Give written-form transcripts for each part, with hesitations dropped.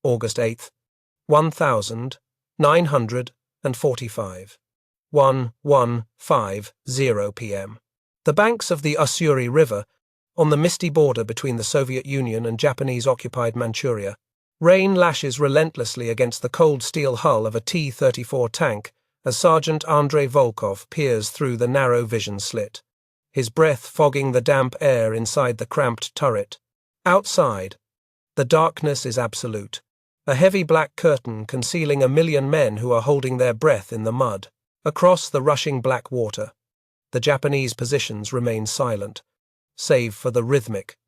August 8, 1945. 1150 p.m. The banks of the Ussuri River, on the misty border between the Soviet Union and Japanese-occupied Manchuria, rain lashes relentlessly against the cold steel hull of a T-34 tank as Sergeant Andrei Volkov peers through the narrow vision slit, his breath fogging the damp air inside the cramped turret. Outside, the darkness is absolute, a heavy black curtain concealing 1,000,000 men who are holding their breath in the mud. Across the rushing black water, the Japanese positions remain silent, save for the rhythmic,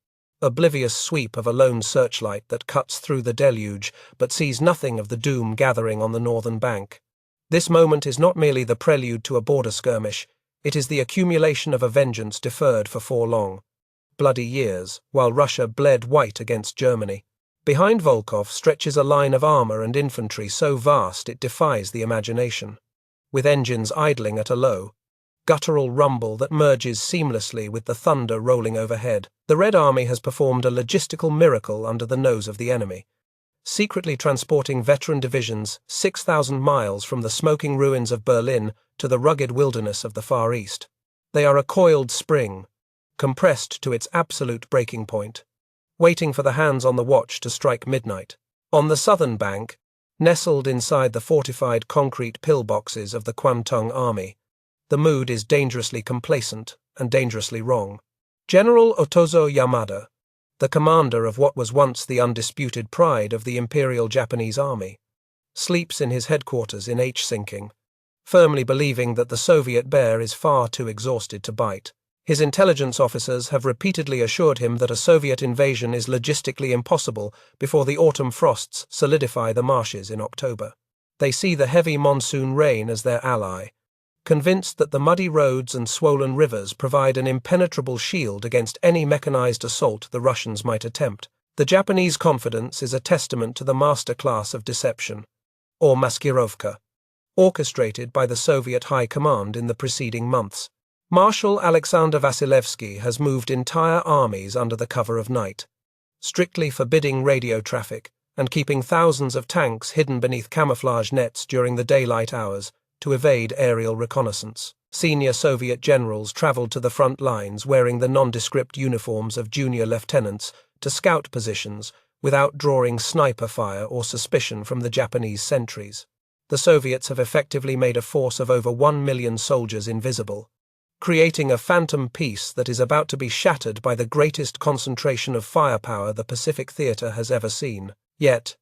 oblivious sweep of a lone searchlight that cuts through the deluge but sees nothing of the doom gathering on the northern bank. This moment is not merely the prelude to a border skirmish, it is the accumulation of a vengeance deferred for 4 long, bloody years, while Russia bled white against Germany. Behind Volkov stretches a line of armor and infantry so vast it defies the imagination, with engines idling at a low, guttural rumble that merges seamlessly with the thunder rolling overhead. The Red Army has performed a logistical miracle under the nose of the enemy, secretly transporting veteran divisions 6,000 miles from the smoking ruins of Berlin to the rugged wilderness of the Far East. They are a coiled spring, compressed to its absolute breaking point, waiting for the hands on the watch to strike midnight. On the southern bank, nestled inside the fortified concrete pillboxes of the Kwantung Army, the mood is dangerously complacent and dangerously wrong. General Otozo Yamada, the commander of what was once the undisputed pride of the Imperial Japanese Army, sleeps in his headquarters in H-sinking, firmly believing that the Soviet bear is far too exhausted to bite. His intelligence officers have repeatedly assured him that a Soviet invasion is logistically impossible before the autumn frosts solidify the marshes in October. They see the heavy monsoon rain as their ally, convinced that the muddy roads and swollen rivers provide an impenetrable shield against any mechanized assault the Russians might attempt. The Japanese confidence is a testament to the master class of deception, or maskirovka, orchestrated by the Soviet High Command in the preceding months. Marshal Alexander Vasilevsky has moved entire armies under the cover of night, strictly forbidding radio traffic and keeping thousands of tanks hidden beneath camouflage nets during the daylight hours to evade aerial reconnaissance. Senior Soviet generals traveled to the front lines wearing the nondescript uniforms of junior lieutenants to scout positions without drawing sniper fire or suspicion from the Japanese sentries. The Soviets have effectively made a force of over 1 million soldiers invisible, creating a phantom peace that is about to be shattered by the greatest concentration of firepower the Pacific theater has ever seen. Yet,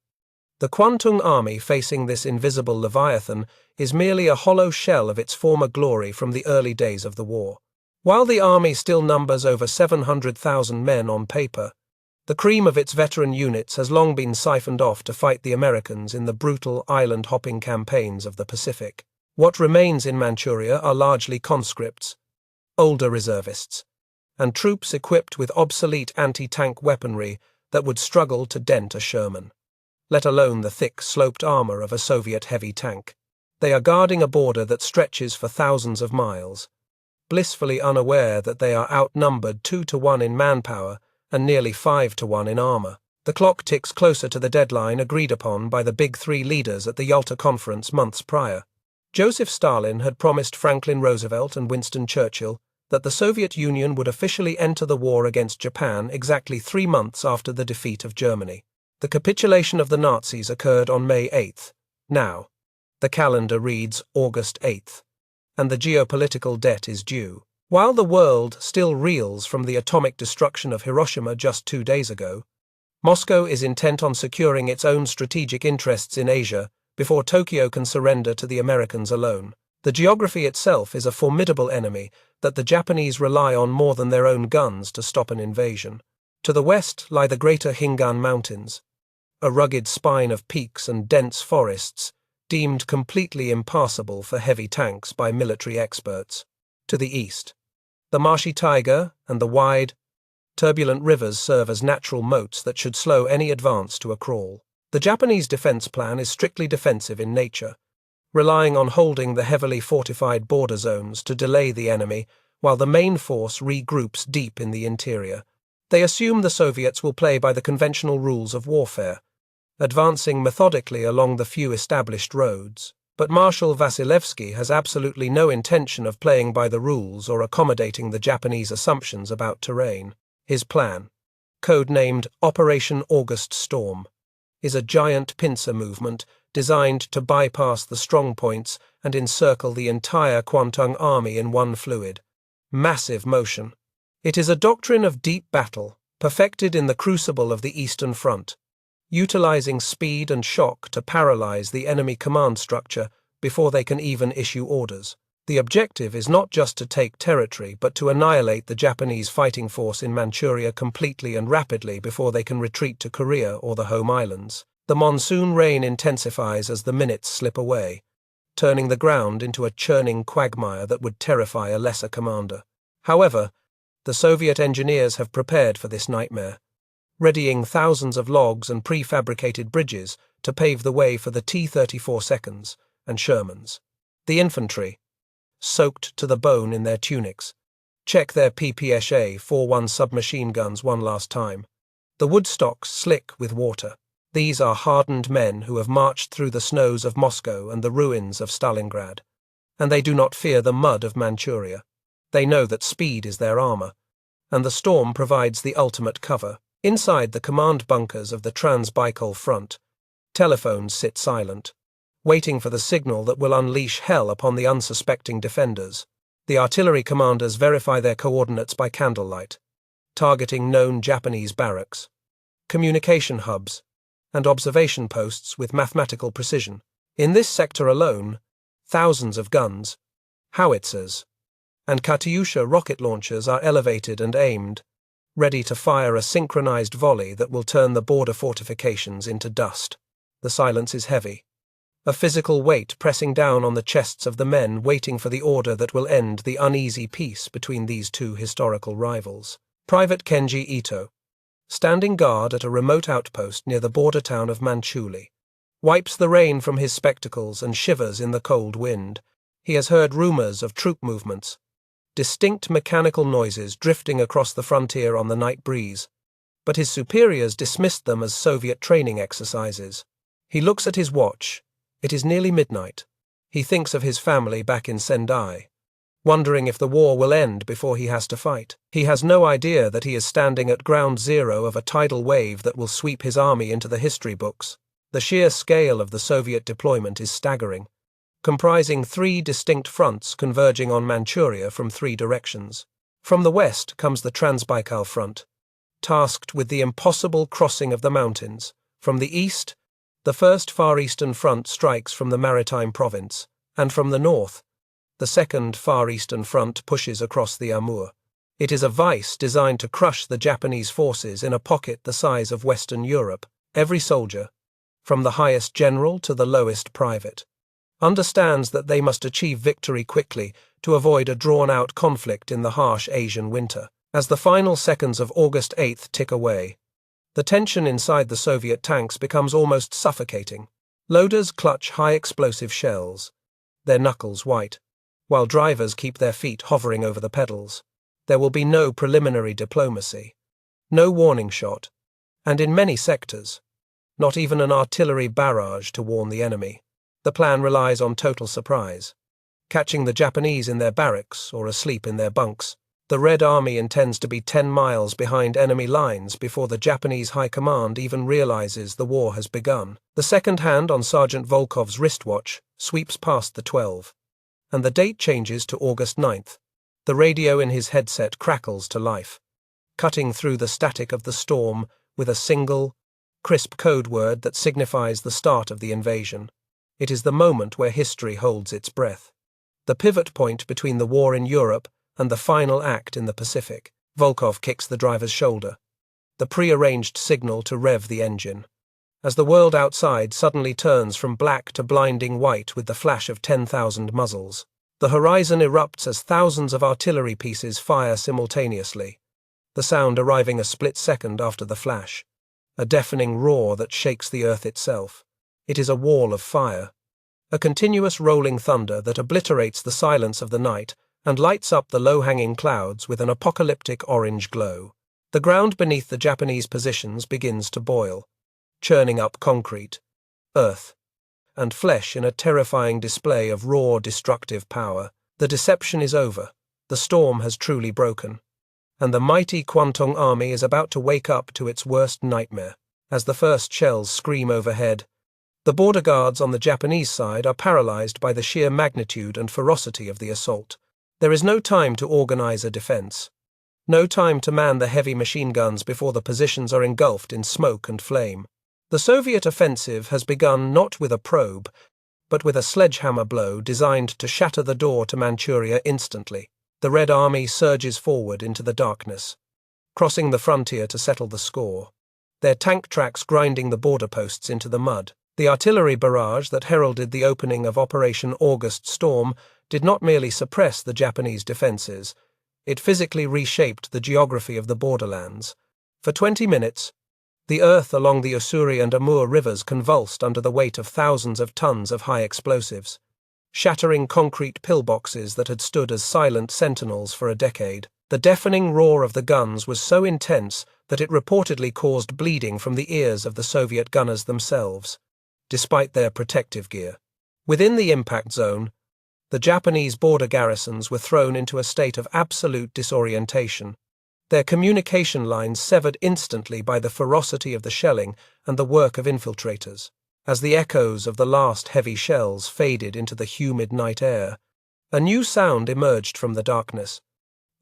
the Kwantung Army facing this invisible leviathan is merely a hollow shell of its former glory from the early days of the war. While the army still numbers over 700,000 men on paper, the cream of its veteran units has long been siphoned off to fight the Americans in the brutal island-hopping campaigns of the Pacific. What remains in Manchuria are largely conscripts, older reservists, and troops equipped with obsolete anti-tank weaponry that would struggle to dent a Sherman, let alone the thick, sloped armor of a Soviet heavy tank. They are guarding a border that stretches for thousands of miles, blissfully unaware that they are outnumbered 2-to-1 in manpower and nearly 5-to-1 in armor. The clock ticks closer to the deadline agreed upon by the Big Three leaders at the Yalta Conference months prior. Joseph Stalin had promised Franklin Roosevelt and Winston Churchill that the Soviet Union would officially enter the war against Japan exactly 3 months after the defeat of Germany. The capitulation of the Nazis occurred on May 8th. Now, the calendar reads August 8th, and the geopolitical debt is due. While the world still reels from the atomic destruction of Hiroshima just 2 days ago, Moscow is intent on securing its own strategic interests in Asia before Tokyo can surrender to the Americans alone. The geography itself is a formidable enemy that the Japanese rely on more than their own guns to stop an invasion. To the west lie the greater Hingan Mountains, a rugged spine of peaks and dense forests, deemed completely impassable for heavy tanks by military experts. To the east, the marshy taiga and the wide, turbulent rivers serve as natural moats that should slow any advance to a crawl. The Japanese defense plan is strictly defensive in nature, relying on holding the heavily fortified border zones to delay the enemy while the main force regroups deep in the interior. They assume the Soviets will play by the conventional rules of warfare, advancing methodically along the few established roads. But Marshal Vasilevsky has absolutely no intention of playing by the rules or accommodating the Japanese assumptions about terrain. His plan, codenamed Operation August Storm, is a giant pincer movement designed to bypass the strong points and encircle the entire Kwantung Army in one fluid, massive motion. It is a doctrine of deep battle, perfected in the crucible of the Eastern Front, utilizing speed and shock to paralyze the enemy command structure before they can even issue orders. The objective is not just to take territory, but to annihilate the Japanese fighting force in Manchuria completely and rapidly before they can retreat to Korea or the home islands. The monsoon rain intensifies as the minutes slip away, turning the ground into a churning quagmire that would terrify a lesser commander. However, the Soviet engineers have prepared for this nightmare, readying thousands of logs and prefabricated bridges to pave the way for the T-34 seconds and Shermans. The infantry, soaked to the bone in their tunics, check their PPSA 41 submachine guns one last time. The wood stocks slick with water. These are hardened men who have marched through the snows of Moscow and the ruins of Stalingrad, and they do not fear the mud of Manchuria. They know that speed is their armor, and the storm provides the ultimate cover. Inside the command bunkers of the Trans-Baikal front, telephones sit silent, waiting for the signal that will unleash hell upon the unsuspecting defenders. The artillery commanders verify their coordinates by candlelight, targeting known Japanese barracks, communication hubs, and observation posts with mathematical precision. In this sector alone, thousands of guns, howitzers, and Katyusha rocket launchers are elevated and aimed, ready to fire a synchronized volley that will turn the border fortifications into dust. The silence is heavy, a physical weight pressing down on the chests of the men waiting for the order that will end the uneasy peace between these two historical rivals. Private Kenji Ito, standing guard at a remote outpost near the border town of Manchuria, wipes the rain from his spectacles and shivers in the cold wind. He has heard rumors of troop movements, distinct mechanical noises drifting across the frontier on the night breeze, but his superiors dismissed them as Soviet training exercises. He looks at his watch. It is nearly midnight. He thinks of his family back in Sendai, wondering if the war will end before he has to fight. He has no idea that he is standing at ground zero of a tidal wave that will sweep his army into the history books. The sheer scale of the Soviet deployment is staggering, comprising 3 distinct fronts converging on Manchuria from 3 directions. From the west comes the Trans-Baikal front, tasked with the impossible crossing of the mountains. From the east, the first Far Eastern Front strikes from the Maritime Province, and from the north, the second Far Eastern Front pushes across the Amur. It is a vice designed to crush the Japanese forces in a pocket the size of Western Europe. Every soldier, from the highest general to the lowest private, understands that they must achieve victory quickly to avoid a drawn-out conflict in the harsh Asian winter. As the final seconds of August 8th tick away, the tension inside the Soviet tanks becomes almost suffocating. Loaders clutch high-explosive shells, their knuckles white, while drivers keep their feet hovering over the pedals. There will be no preliminary diplomacy, no warning shot, and in many sectors, not even an artillery barrage to warn the enemy. The plan relies on total surprise, catching the Japanese in their barracks or asleep in their bunks. The Red Army intends to be 10 miles behind enemy lines before the Japanese High Command even realizes the war has begun. The second hand on Sergeant Volkov's wristwatch sweeps past the 12, and the date changes to August 9th. The radio in his headset crackles to life, cutting through the static of the storm with a single, crisp code word that signifies the start of the invasion. It is the moment where history holds its breath, the pivot point between the war in Europe and the final act in the Pacific. Volkov kicks the driver's shoulder, the prearranged signal to rev the engine, as the world outside suddenly turns from black to blinding white with the flash of 10,000 muzzles. The horizon erupts as thousands of artillery pieces fire simultaneously, the sound arriving a split second after the flash, a deafening roar that shakes the earth itself. It is a wall of fire, a continuous rolling thunder that obliterates the silence of the night and lights up the low-hanging clouds with an apocalyptic orange glow. The ground beneath the Japanese positions begins to boil, churning up concrete, earth, and flesh in a terrifying display of raw, destructive power. The deception is over, the storm has truly broken, and the mighty Kwantung Army is about to wake up to its worst nightmare. As the first shells scream overhead, the border guards on the Japanese side are paralyzed by the sheer magnitude and ferocity of the assault. There is no time to organize a defense. No time to man the heavy machine guns before the positions are engulfed in smoke and flame. The Soviet offensive has begun not with a probe, but with a sledgehammer blow designed to shatter the door to Manchuria instantly. The Red Army surges forward into the darkness, crossing the frontier to settle the score, their tank tracks grinding the border posts into the mud. The artillery barrage that heralded the opening of Operation August Storm did not merely suppress the Japanese defenses, it physically reshaped the geography of the borderlands. For 20 minutes, the earth along the Ussuri and Amur rivers convulsed under the weight of thousands of tons of high explosives, shattering concrete pillboxes that had stood as silent sentinels for a decade. The deafening roar of the guns was so intense that it reportedly caused bleeding from the ears of the Soviet gunners themselves, despite their protective gear. Within the impact zone, the Japanese border garrisons were thrown into a state of absolute disorientation, their communication lines severed instantly by the ferocity of the shelling and the work of infiltrators. As the echoes of the last heavy shells faded into the humid night air, a new sound emerged from the darkness,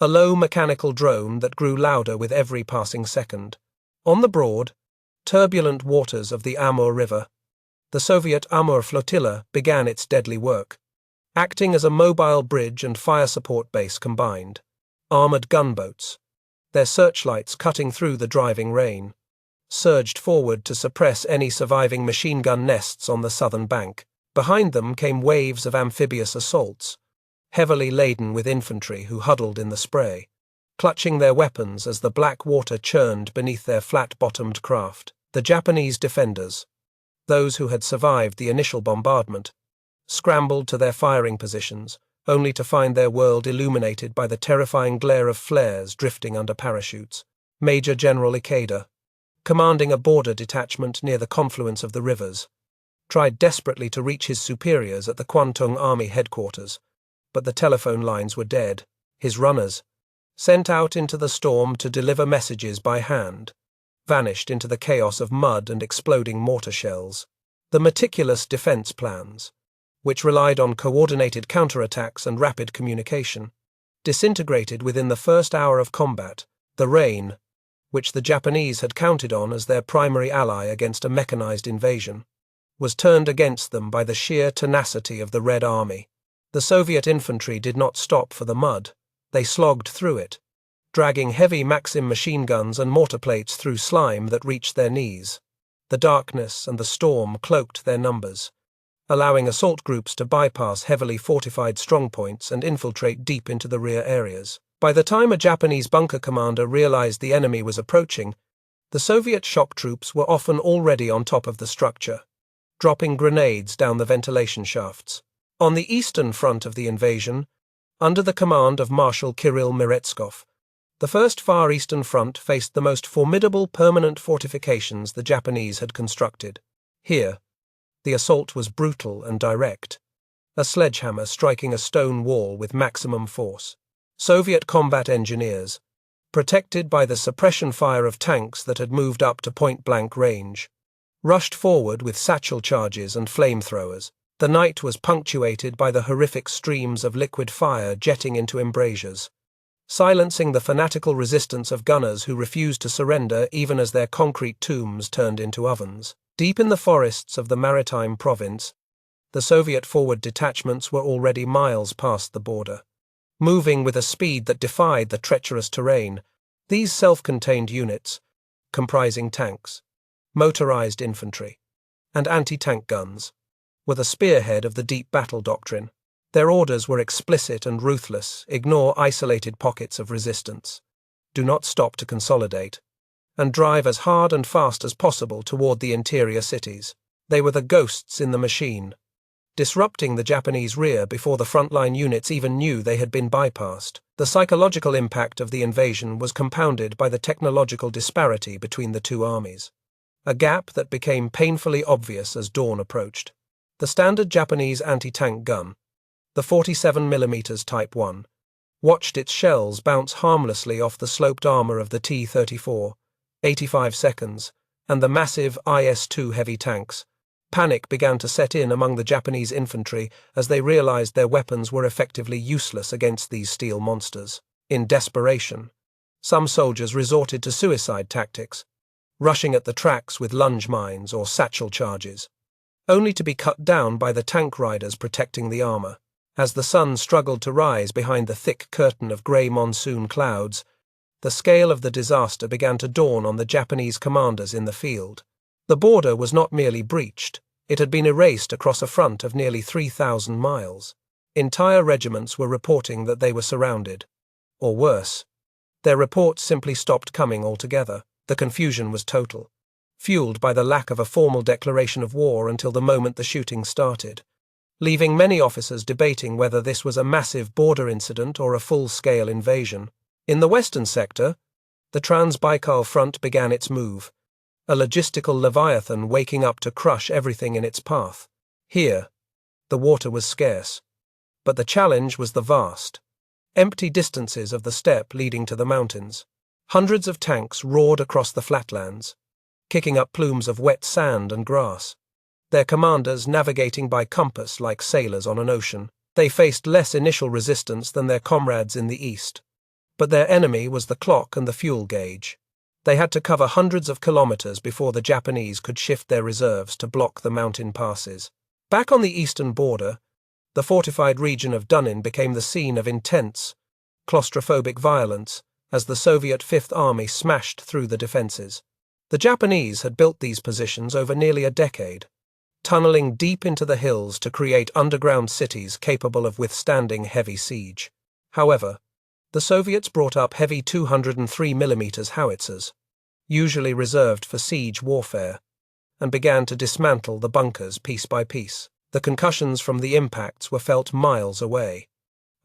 a low mechanical drone that grew louder with every passing second. On the broad, turbulent waters of the Amur River, the Soviet Amur flotilla began its deadly work, acting as a mobile bridge and fire support base combined. Armored gunboats, their searchlights cutting through the driving rain, surged forward to suppress any surviving machine gun nests on the southern bank. Behind them came waves of amphibious assaults, heavily laden with infantry who huddled in the spray, clutching their weapons as the black water churned beneath their flat-bottomed craft. The Japanese defenders, those who had survived the initial bombardment, scrambled to their firing positions, only to find their world illuminated by the terrifying glare of flares drifting under parachutes. Major General Ikeda, commanding a border detachment near the confluence of the rivers, tried desperately to reach his superiors at the Kwantung Army headquarters, but the telephone lines were dead. His runners, sent out into the storm to deliver messages by hand, vanished into the chaos of mud and exploding mortar shells. The meticulous defense plans, which relied on coordinated counterattacks and rapid communication, disintegrated within the first hour of combat. The rain, which the Japanese had counted on as their primary ally against a mechanized invasion, was turned against them by the sheer tenacity of the Red Army. The Soviet infantry did not stop for the mud. They slogged through it, dragging heavy Maxim machine guns and mortar plates through slime that reached their knees. The darkness and the storm cloaked their numbers, allowing assault groups to bypass heavily fortified strongpoints and infiltrate deep into the rear areas. By the time a Japanese bunker commander realized the enemy was approaching, the Soviet shock troops were often already on top of the structure, dropping grenades down the ventilation shafts. On the eastern front of the invasion, under the command of Marshal Kirill Meretskov, the First Far Eastern Front faced the most formidable permanent fortifications the Japanese had constructed. Here, the assault was brutal and direct, a sledgehammer striking a stone wall with maximum force. Soviet combat engineers, protected by the suppression fire of tanks that had moved up to point-blank range, rushed forward with satchel charges and flamethrowers. The night was punctuated by the horrific streams of liquid fire jetting into embrasures, silencing the fanatical resistance of gunners who refused to surrender even as their concrete tombs turned into ovens. Deep in the forests of the maritime province, the Soviet forward detachments were already miles past the border, moving with a speed that defied the treacherous terrain. These self-contained units, comprising tanks, motorized infantry, and anti-tank guns, were the spearhead of the deep battle doctrine. Their orders were explicit and ruthless: ignore isolated pockets of resistance, do not stop to consolidate, and drive as hard and fast as possible toward the interior cities. They were the ghosts in the machine, disrupting the Japanese rear before the frontline units even knew they had been bypassed. The psychological impact of the invasion was compounded by the technological disparity between the two armies. a gap that became painfully obvious as dawn approached. The standard Japanese anti-tank gun, the 47mm Type 1, watched its shells bounce harmlessly off the sloped armor of the T-34, 85 seconds, and the massive IS-2 heavy tanks. Panic began to set in among the Japanese infantry as they realized their weapons were effectively useless against these steel monsters. In desperation, some soldiers resorted to suicide tactics, rushing at the tracks with lunge mines or satchel charges, only to be cut down by the tank riders protecting the armor. As the sun struggled to rise behind the thick curtain of grey monsoon clouds, the scale of the disaster began to dawn on the Japanese commanders in the field. The border was not merely breached, it had been erased across a front of nearly 3,000 miles. Entire regiments were reporting that they were surrounded. Or worse, their reports simply stopped coming altogether. The confusion was total, fueled by the lack of a formal declaration of war until the moment the shooting started, leaving many officers debating whether this was a massive border incident or a full-scale invasion. In the western sector, the Trans-Baikal front began its move, a logistical leviathan waking up to crush everything in its path. Here, the water was scarce, but the challenge was the vast, empty distances of the steppe leading to the mountains. Hundreds of tanks roared across the flatlands, kicking up plumes of wet sand and grass, their commanders navigating by compass like sailors on an ocean. They faced less initial resistance than their comrades in the east, but their enemy was the clock and the fuel gauge. They had to cover hundreds of kilometers before the Japanese could shift their reserves to block the mountain passes. Back on the eastern border, the fortified region of Dunin became the scene of intense, claustrophobic violence as the Soviet Fifth Army smashed through the defenses. The Japanese had built these positions over nearly a decade, tunneling deep into the hills to create underground cities capable of withstanding heavy siege. However, the Soviets brought up heavy 203mm howitzers, usually reserved for siege warfare, and began to dismantle the bunkers piece by piece. The concussions from the impacts were felt miles away,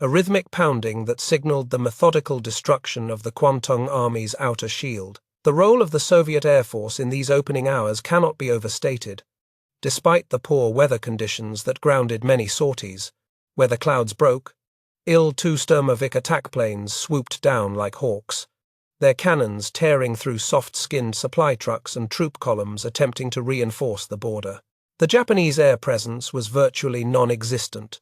a rhythmic pounding that signaled the methodical destruction of the Kwantung Army's outer shield. The role of the Soviet Air Force in these opening hours cannot be overstated. Despite the poor weather conditions that grounded many sorties, where the clouds broke, Il-2 attack planes swooped down like hawks, their cannons tearing through soft-skinned supply trucks and troop columns attempting to reinforce the border. The Japanese air presence was virtually non-existent,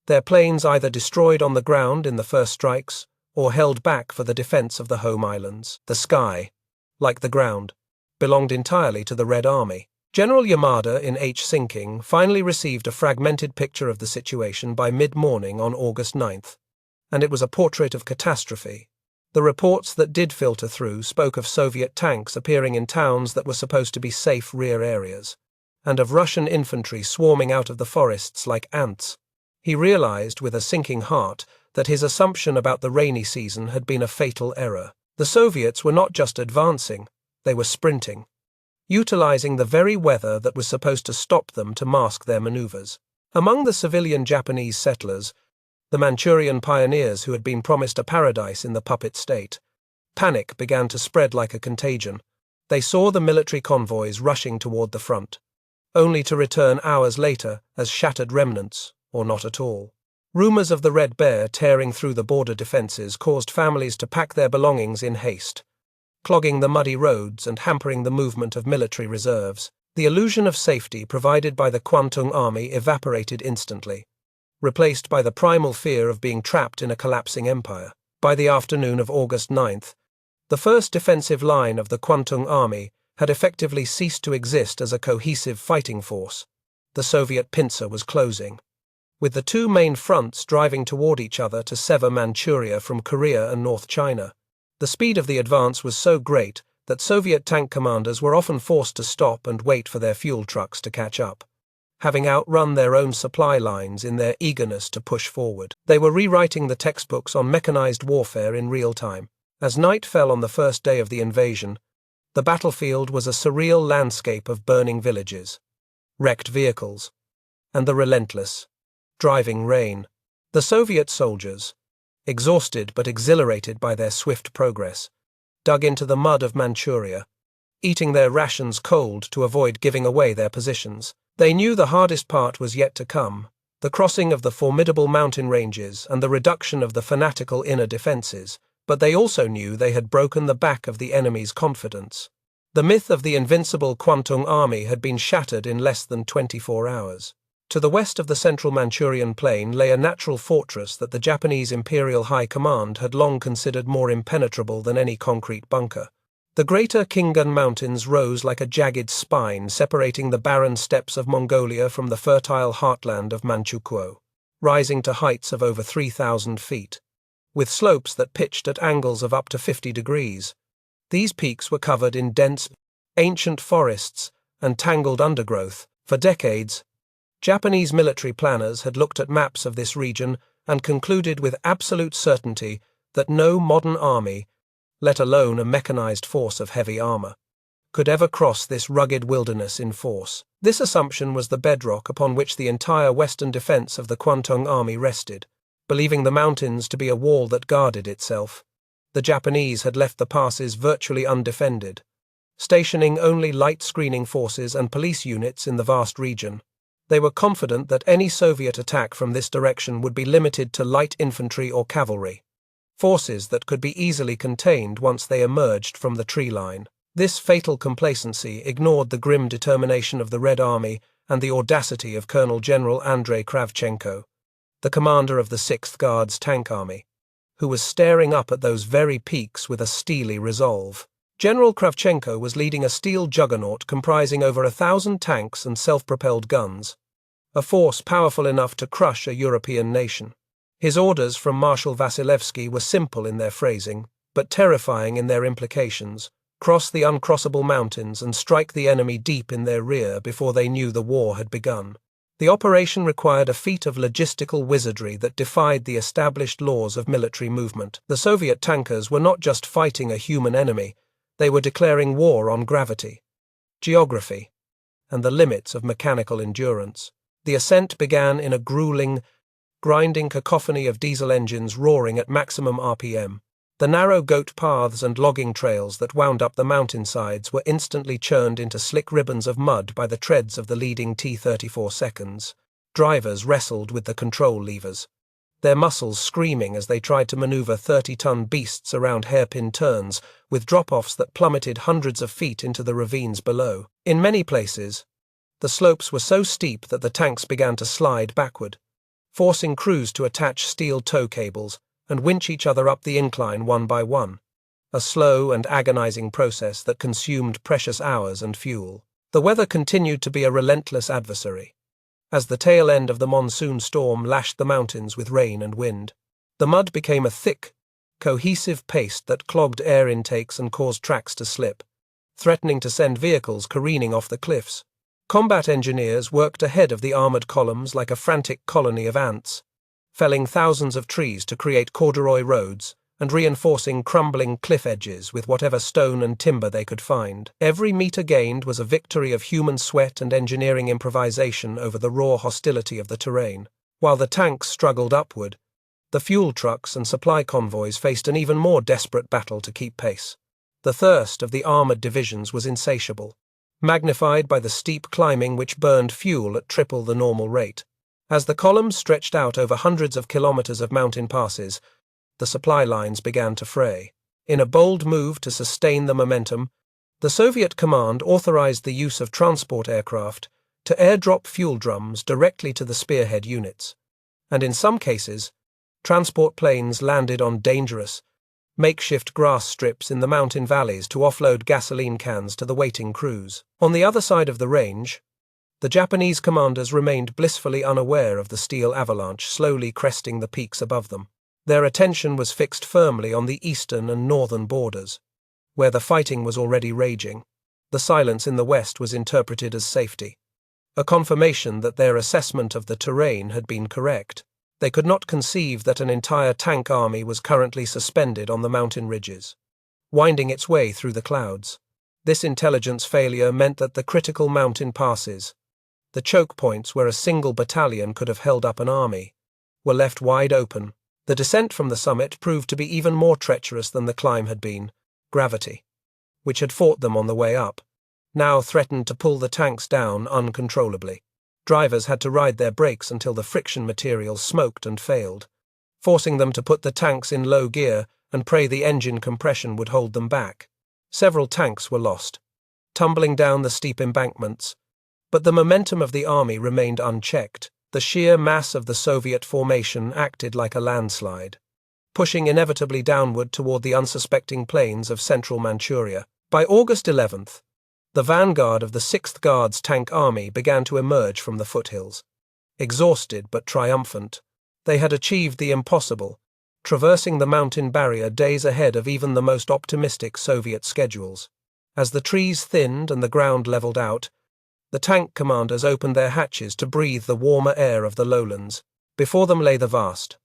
their planes either destroyed on the ground in the first strikes or held back for the defense of the home islands. The sky, like the ground, belonged entirely to the Red Army. General Yamada in H. Sinking finally received a fragmented picture of the situation by mid-morning on August 9th, and it was a portrait of catastrophe. The reports that did filter through spoke of Soviet tanks appearing in towns that were supposed to be safe rear areas, and of Russian infantry swarming out of the forests like ants. He realized with a sinking heart that his assumption about the rainy season had been a fatal error. The Soviets were not just advancing, they were sprinting, utilizing the very weather that was supposed to stop them to mask their maneuvers. Among the civilian Japanese settlers, the Manchurian pioneers who had been promised a paradise in the puppet state, panic began to spread like a contagion. They saw the military convoys rushing toward the front, only to return hours later as shattered remnants, or not at all. Rumors of the Red Bear tearing through the border defenses caused families to pack their belongings in haste, clogging the muddy roads and hampering the movement of military reserves. The illusion of safety provided by the Kwantung Army evaporated instantly, replaced by the primal fear of being trapped in a collapsing empire. By the afternoon of August 9th, the first defensive line of the Kwantung Army had effectively ceased to exist as a cohesive fighting force. The Soviet pincer was closing, with the two main fronts driving toward each other to sever Manchuria from Korea and North China. The speed of the advance was so great that Soviet tank commanders were often forced to stop and wait for their fuel trucks to catch up, having outrun their own supply lines in their eagerness to push forward. They were rewriting the textbooks on mechanized warfare in real time. As night fell on the first day of the invasion, the battlefield was a surreal landscape of burning villages, wrecked vehicles, and the relentless, driving rain. The Soviet soldiers, exhausted but exhilarated by their swift progress, dug into the mud of Manchuria, eating their rations cold to avoid giving away their positions. They knew the hardest part was yet to come, the crossing of the formidable mountain ranges and the reduction of the fanatical inner defenses, but they also knew they had broken the back of the enemy's confidence. The myth of the invincible Kwantung Army had been shattered in less than 24 hours. To the west of the central Manchurian plain lay a natural fortress that the Japanese Imperial High Command had long considered more impenetrable than any concrete bunker. The greater Khingan Mountains rose like a jagged spine separating the barren steppes of Mongolia from the fertile heartland of Manchuria, rising to heights of over 3,000 feet, with slopes that pitched at angles of up to 50 degrees. These peaks were covered in dense, ancient forests and tangled undergrowth. For decades, Japanese military planners had looked at maps of this region and concluded with absolute certainty that no modern army, let alone a mechanized force of heavy armor, could ever cross this rugged wilderness in force. This assumption was the bedrock upon which the entire western defense of the Kwantung Army rested. Believing the mountains to be a wall that guarded itself, the Japanese had left the passes virtually undefended, stationing only light screening forces and police units in the vast region. They were confident that any Soviet attack from this direction would be limited to light infantry or cavalry, forces that could be easily contained once they emerged from the tree line. This fatal complacency ignored the grim determination of the Red Army and the audacity of Colonel General Andrei Kravchenko, the commander of the 6th Guards Tank Army, who was staring up at those very peaks with a steely resolve. General Kravchenko was leading a steel juggernaut comprising over 1,000 tanks and self-propelled guns, a force powerful enough to crush a European nation. His orders from Marshal Vasilevsky were simple in their phrasing, but terrifying in their implications: cross the uncrossable mountains and strike the enemy deep in their rear before they knew the war had begun. The operation required a feat of logistical wizardry that defied the established laws of military movement. The Soviet tankers were not just fighting a human enemy, they were declaring war on gravity, geography, and the limits of mechanical endurance. The ascent began in a grueling, grinding cacophony of diesel engines roaring at maximum RPM. The narrow goat paths and logging trails that wound up the mountainsides were instantly churned into slick ribbons of mud by the treads of the leading T-34 seconds. Drivers wrestled with the control levers, their muscles screaming as they tried to maneuver 30-ton beasts around hairpin turns, with drop-offs that plummeted hundreds of feet into the ravines below. In many places, the slopes were so steep that the tanks began to slide backward, forcing crews to attach steel tow cables and winch each other up the incline one by one, a slow and agonizing process that consumed precious hours and fuel. The weather continued to be a relentless adversary, as the tail end of the monsoon storm lashed the mountains with rain and wind. The mud became a thick, cohesive paste that clogged air intakes and caused tracks to slip, threatening to send vehicles careening off the cliffs. Combat engineers worked ahead of the armored columns like a frantic colony of ants, felling thousands of trees to create corduroy roads and reinforcing crumbling cliff edges with whatever stone and timber they could find. Every meter gained was a victory of human sweat and engineering improvisation over the raw hostility of the terrain. While the tanks struggled upward, the fuel trucks and supply convoys faced an even more desperate battle to keep pace. The thirst of the armored divisions was insatiable, magnified by the steep climbing which burned fuel at triple the normal rate. As the columns stretched out over hundreds of kilometers of mountain passes, the supply lines began to fray. In a bold move to sustain the momentum, the Soviet command authorized the use of transport aircraft to airdrop fuel drums directly to the spearhead units, and in some cases, transport planes landed on dangerous, makeshift grass strips in the mountain valleys to offload gasoline cans to the waiting crews. On the other side of the range, the Japanese commanders remained blissfully unaware of the steel avalanche slowly cresting the peaks above them. Their attention was fixed firmly on the eastern and northern borders, where the fighting was already raging. The silence in the west was interpreted as safety, a confirmation that their assessment of the terrain had been correct. They could not conceive that an entire tank army was currently suspended on the mountain ridges, winding its way through the clouds. This intelligence failure meant that the critical mountain passes, the choke points where a single battalion could have held up an army, were left wide open. The descent from the summit proved to be even more treacherous than the climb had been. Gravity, which had fought them on the way up, now threatened to pull the tanks down uncontrollably. Drivers had to ride their brakes until the friction material smoked and failed, forcing them to put the tanks in low gear and pray the engine compression would hold them back. Several tanks were lost, tumbling down the steep embankments, but the momentum of the army remained unchecked. The sheer mass of the Soviet formation acted like a landslide, pushing inevitably downward toward the unsuspecting plains of central Manchuria. By August 11th, the vanguard of the 6th Guards Tank Army began to emerge from the foothills. Exhausted but triumphant, they had achieved the impossible, traversing the mountain barrier days ahead of even the most optimistic Soviet schedules. As the trees thinned and the ground leveled out, the tank commanders opened their hatches to breathe the warmer air of the lowlands. Before them lay the vast,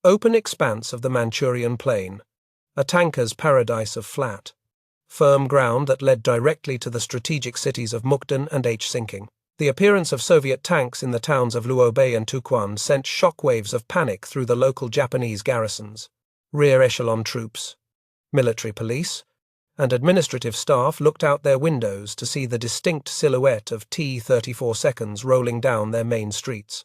open expanse of the Manchurian plain, a tanker's paradise of flat, firm ground that led directly to the strategic cities of Mukden and Sinking. The appearance of Soviet tanks in the towns of Luobei and Tuquan sent shockwaves of panic through the local Japanese garrisons. Rear echelon troops, military police, and administrative staff looked out their windows to see the distinct silhouette of T-34 rolling down their main streets.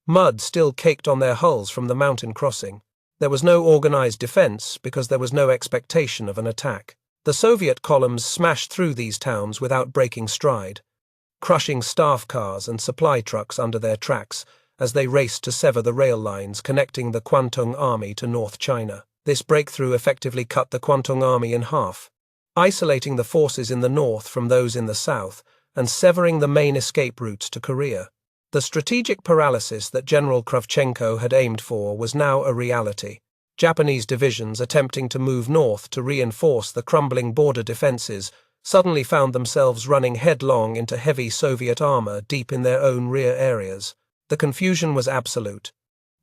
Mud still caked on their hulls from the mountain crossing. There was no organized defense because there was no expectation of an attack. The Soviet columns smashed through these towns without breaking stride, crushing staff cars and supply trucks under their tracks as they raced to sever the rail lines connecting the Kwantung Army to North China. This breakthrough effectively cut the Kwantung Army in half, isolating the forces in the north from those in the south and severing the main escape routes to Korea. The strategic paralysis that General Kravchenko had aimed for was now a reality. Japanese divisions attempting to move north to reinforce the crumbling border defenses suddenly found themselves running headlong into heavy Soviet armor deep in their own rear areas. The confusion was absolute,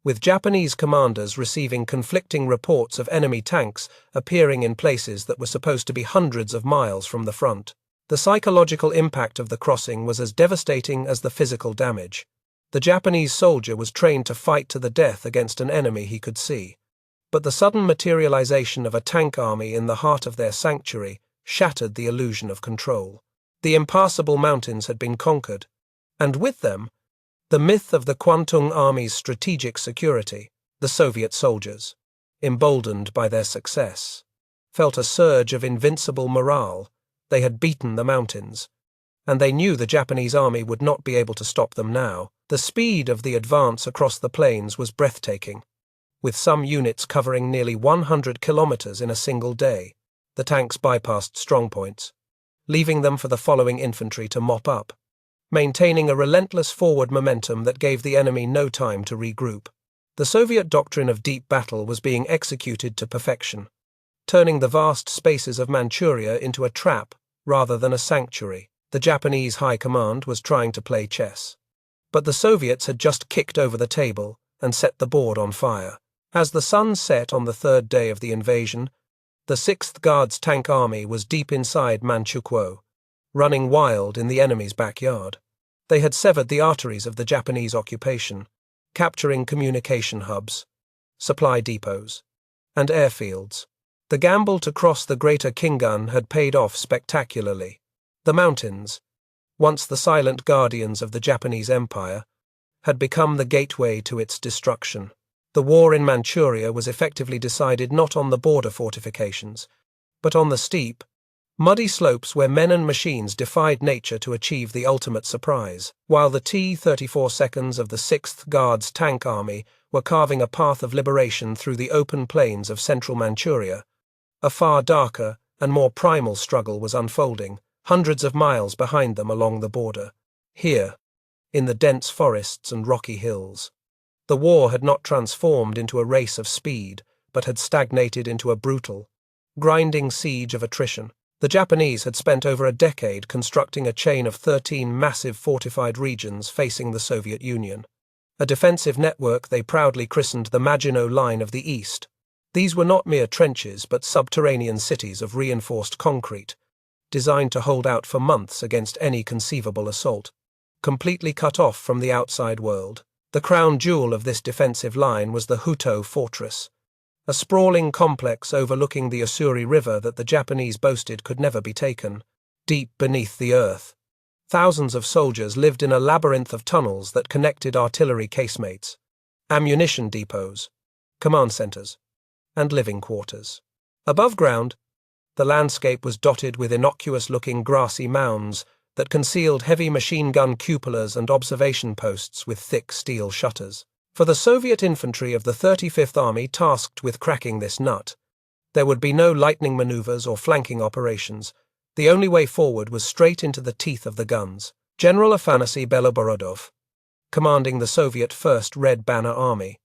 with Japanese commanders receiving conflicting reports of enemy tanks appearing in places that were supposed to be hundreds of miles from the front. The psychological impact of the crossing was as devastating as the physical damage. The Japanese soldier was trained to fight to the death against an enemy he could see, but the sudden materialization of a tank army in the heart of their sanctuary shattered the illusion of control. The impassable mountains had been conquered, and with them, the myth of the Kwantung Army's strategic security. The Soviet soldiers, emboldened by their success, felt a surge of invincible morale. They had beaten the mountains, and they knew the Japanese army would not be able to stop them now. The speed of the advance across the plains was breathtaking, with some units covering nearly 100 kilometers in a single day. The tanks bypassed strongpoints, leaving them for the following infantry to mop up, maintaining a relentless forward momentum that gave the enemy no time to regroup. The Soviet doctrine of deep battle was being executed to perfection, turning the vast spaces of Manchuria into a trap rather than a sanctuary. The Japanese high command was trying to play chess, but the Soviets had just kicked over the table and set the board on fire. As the sun set on the third day of the invasion, the 6th Guards Tank Army was deep inside Manchukuo, running wild in the enemy's backyard. They had severed the arteries of the Japanese occupation, capturing communication hubs, supply depots, and airfields. The gamble to cross the Greater Khingan had paid off spectacularly. The mountains, once the silent guardians of the Japanese Empire, had become the gateway to its destruction. The war in Manchuria was effectively decided not on the border fortifications, but on the steep, muddy slopes where men and machines defied nature to achieve the ultimate surprise. While the T-34 of the 6th Guards Tank Army were carving a path of liberation through the open plains of central Manchuria, a far darker and more primal struggle was unfolding, hundreds of miles behind them along the border. Here, in the dense forests and rocky hills, the war had not transformed into a race of speed, but had stagnated into a brutal, grinding siege of attrition. The Japanese had spent over a decade constructing a chain of 13 massive fortified regions facing the Soviet Union, a defensive network they proudly christened the Maginot Line of the East. These were not mere trenches but subterranean cities of reinforced concrete, designed to hold out for months against any conceivable assault. Completely cut off from the outside world, the crown jewel of this defensive line was the Hutto Fortress, a sprawling complex overlooking the Ussuri River that the Japanese boasted could never be taken. Deep beneath the earth, thousands of soldiers lived in a labyrinth of tunnels that connected artillery casemates, ammunition depots, command centers, and living quarters. Above ground, the landscape was dotted with innocuous-looking grassy mounds that concealed heavy machine gun cupolas and observation posts with thick steel shutters. For the Soviet infantry of the 35th Army tasked with cracking this nut, there would be no lightning maneuvers or flanking operations. The only way forward was straight into the teeth of the guns. General Afanasy Beloborodov, commanding the Soviet 1st Red Banner Army,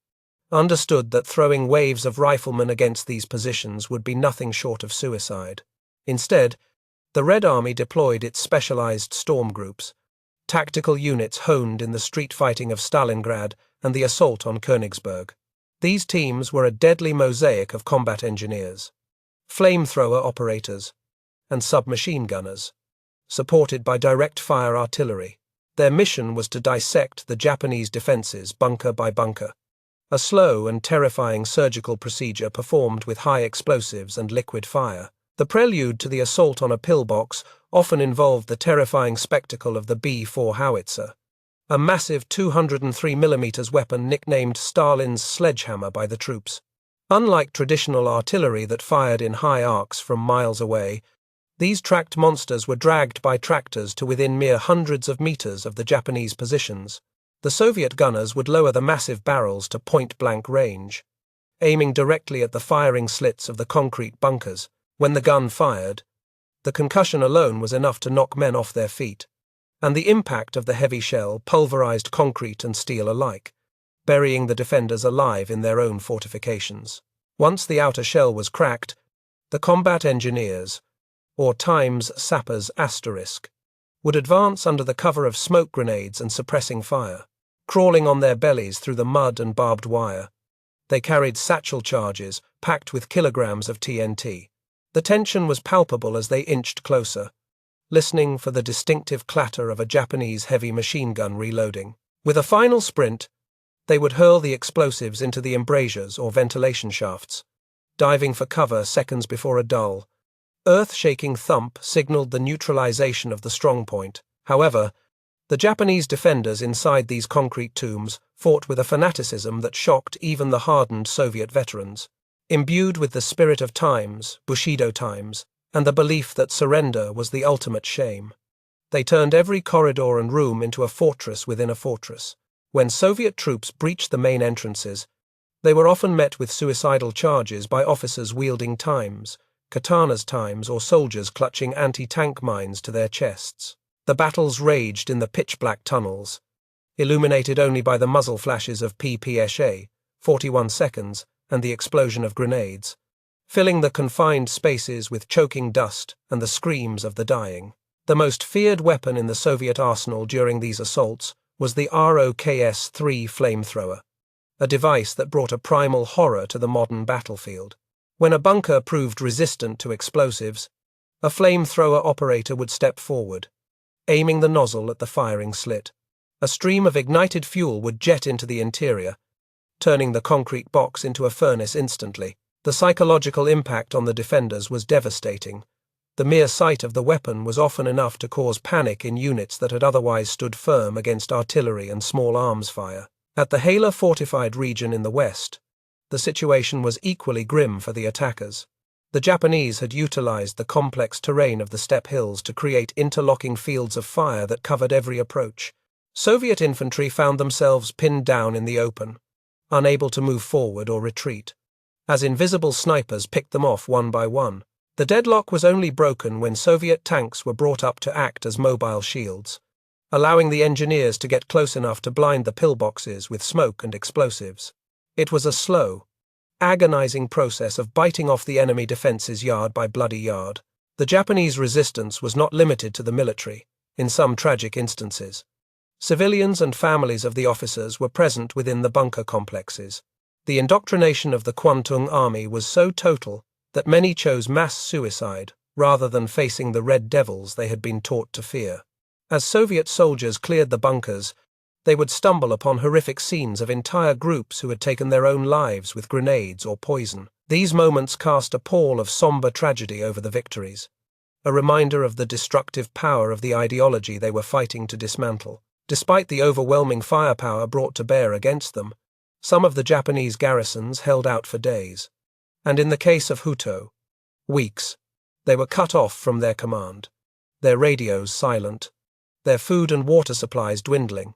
understood that throwing waves of riflemen against these positions would be nothing short of suicide. Instead, the Red Army deployed its specialized storm groups, tactical units honed in the street fighting of Stalingrad and the assault on Königsberg. These teams were a deadly mosaic of combat engineers, flamethrower operators, and submachine gunners, supported by direct-fire artillery. Their mission was to dissect the Japanese defenses bunker by bunker, a slow and terrifying surgical procedure performed with high explosives and liquid fire. The prelude to the assault on a pillbox often involved the terrifying spectacle of the B-4 howitzer, a massive 203mm weapon nicknamed Stalin's sledgehammer by the troops. Unlike traditional artillery that fired in high arcs from miles away, these tracked monsters were dragged by tractors to within mere hundreds of meters of the Japanese positions. The Soviet gunners would lower the massive barrels to point-blank range, aiming directly at the firing slits of the concrete bunkers. When the gun fired, the concussion alone was enough to knock men off their feet, and the impact of the heavy shell pulverized concrete and steel alike, burying the defenders alive in their own fortifications. Once the outer shell was cracked, the combat engineers, or Times sappers asterisk, would advance under the cover of smoke grenades and suppressing fire. Crawling on their bellies through the mud and barbed wire, they carried satchel charges packed with kilograms of TNT. The tension was palpable as they inched closer, listening for the distinctive clatter of a Japanese heavy machine gun reloading. With a final sprint, they would hurl the explosives into the embrasures or ventilation shafts, diving for cover seconds before a dull, earth-shaking thump signaled the neutralization of the strongpoint. However, the Japanese defenders inside these concrete tombs fought with a fanaticism that shocked even the hardened Soviet veterans. Imbued with the spirit of times, Bushido times, and the belief that surrender was the ultimate shame, they turned every corridor and room into a fortress within a fortress. When Soviet troops breached the main entrances, they were often met with suicidal charges by officers wielding times, katanas times, or soldiers clutching anti-tank mines to their chests. The battles raged in the pitch-black tunnels, illuminated only by the muzzle flashes of PPSA, 41 seconds, and the explosion of grenades, filling the confined spaces with choking dust and the screams of the dying. The most feared weapon in the Soviet arsenal during these assaults was the ROKS-3 flamethrower, a device that brought a primal horror to the modern battlefield. When a bunker proved resistant to explosives, a flamethrower operator would step forward, aiming the nozzle at the firing slit. A stream of ignited fuel would jet into the interior, turning the concrete box into a furnace instantly. The psychological impact on the defenders was devastating. The mere sight of the weapon was often enough to cause panic in units that had otherwise stood firm against artillery and small arms fire. At the Hala fortified region in the west, the situation was equally grim for the attackers. The Japanese had utilized the complex terrain of the steppe hills to create interlocking fields of fire that covered every approach. Soviet infantry found themselves pinned down in the open, unable to move forward or retreat, as invisible snipers picked them off one by one. The deadlock was only broken when Soviet tanks were brought up to act as mobile shields, allowing the engineers to get close enough to blind the pillboxes with smoke and explosives. It was a slow, agonizing process of biting off the enemy defenses yard by bloody yard. The Japanese resistance was not limited to the military. In some tragic instances, civilians and families of the officers were present within the bunker complexes. The indoctrination of the Kwantung Army was so total that many chose mass suicide rather than facing the red devils they had been taught to fear. As Soviet soldiers cleared the bunkers, they would stumble upon horrific scenes of entire groups who had taken their own lives with grenades or poison. These moments cast a pall of somber tragedy over the victories, a reminder of the destructive power of the ideology they were fighting to dismantle. Despite the overwhelming firepower brought to bear against them, some of the Japanese garrisons held out for days, and in the case of Hutto, weeks. They were cut off from their command, their radios silent, their food and water supplies dwindling,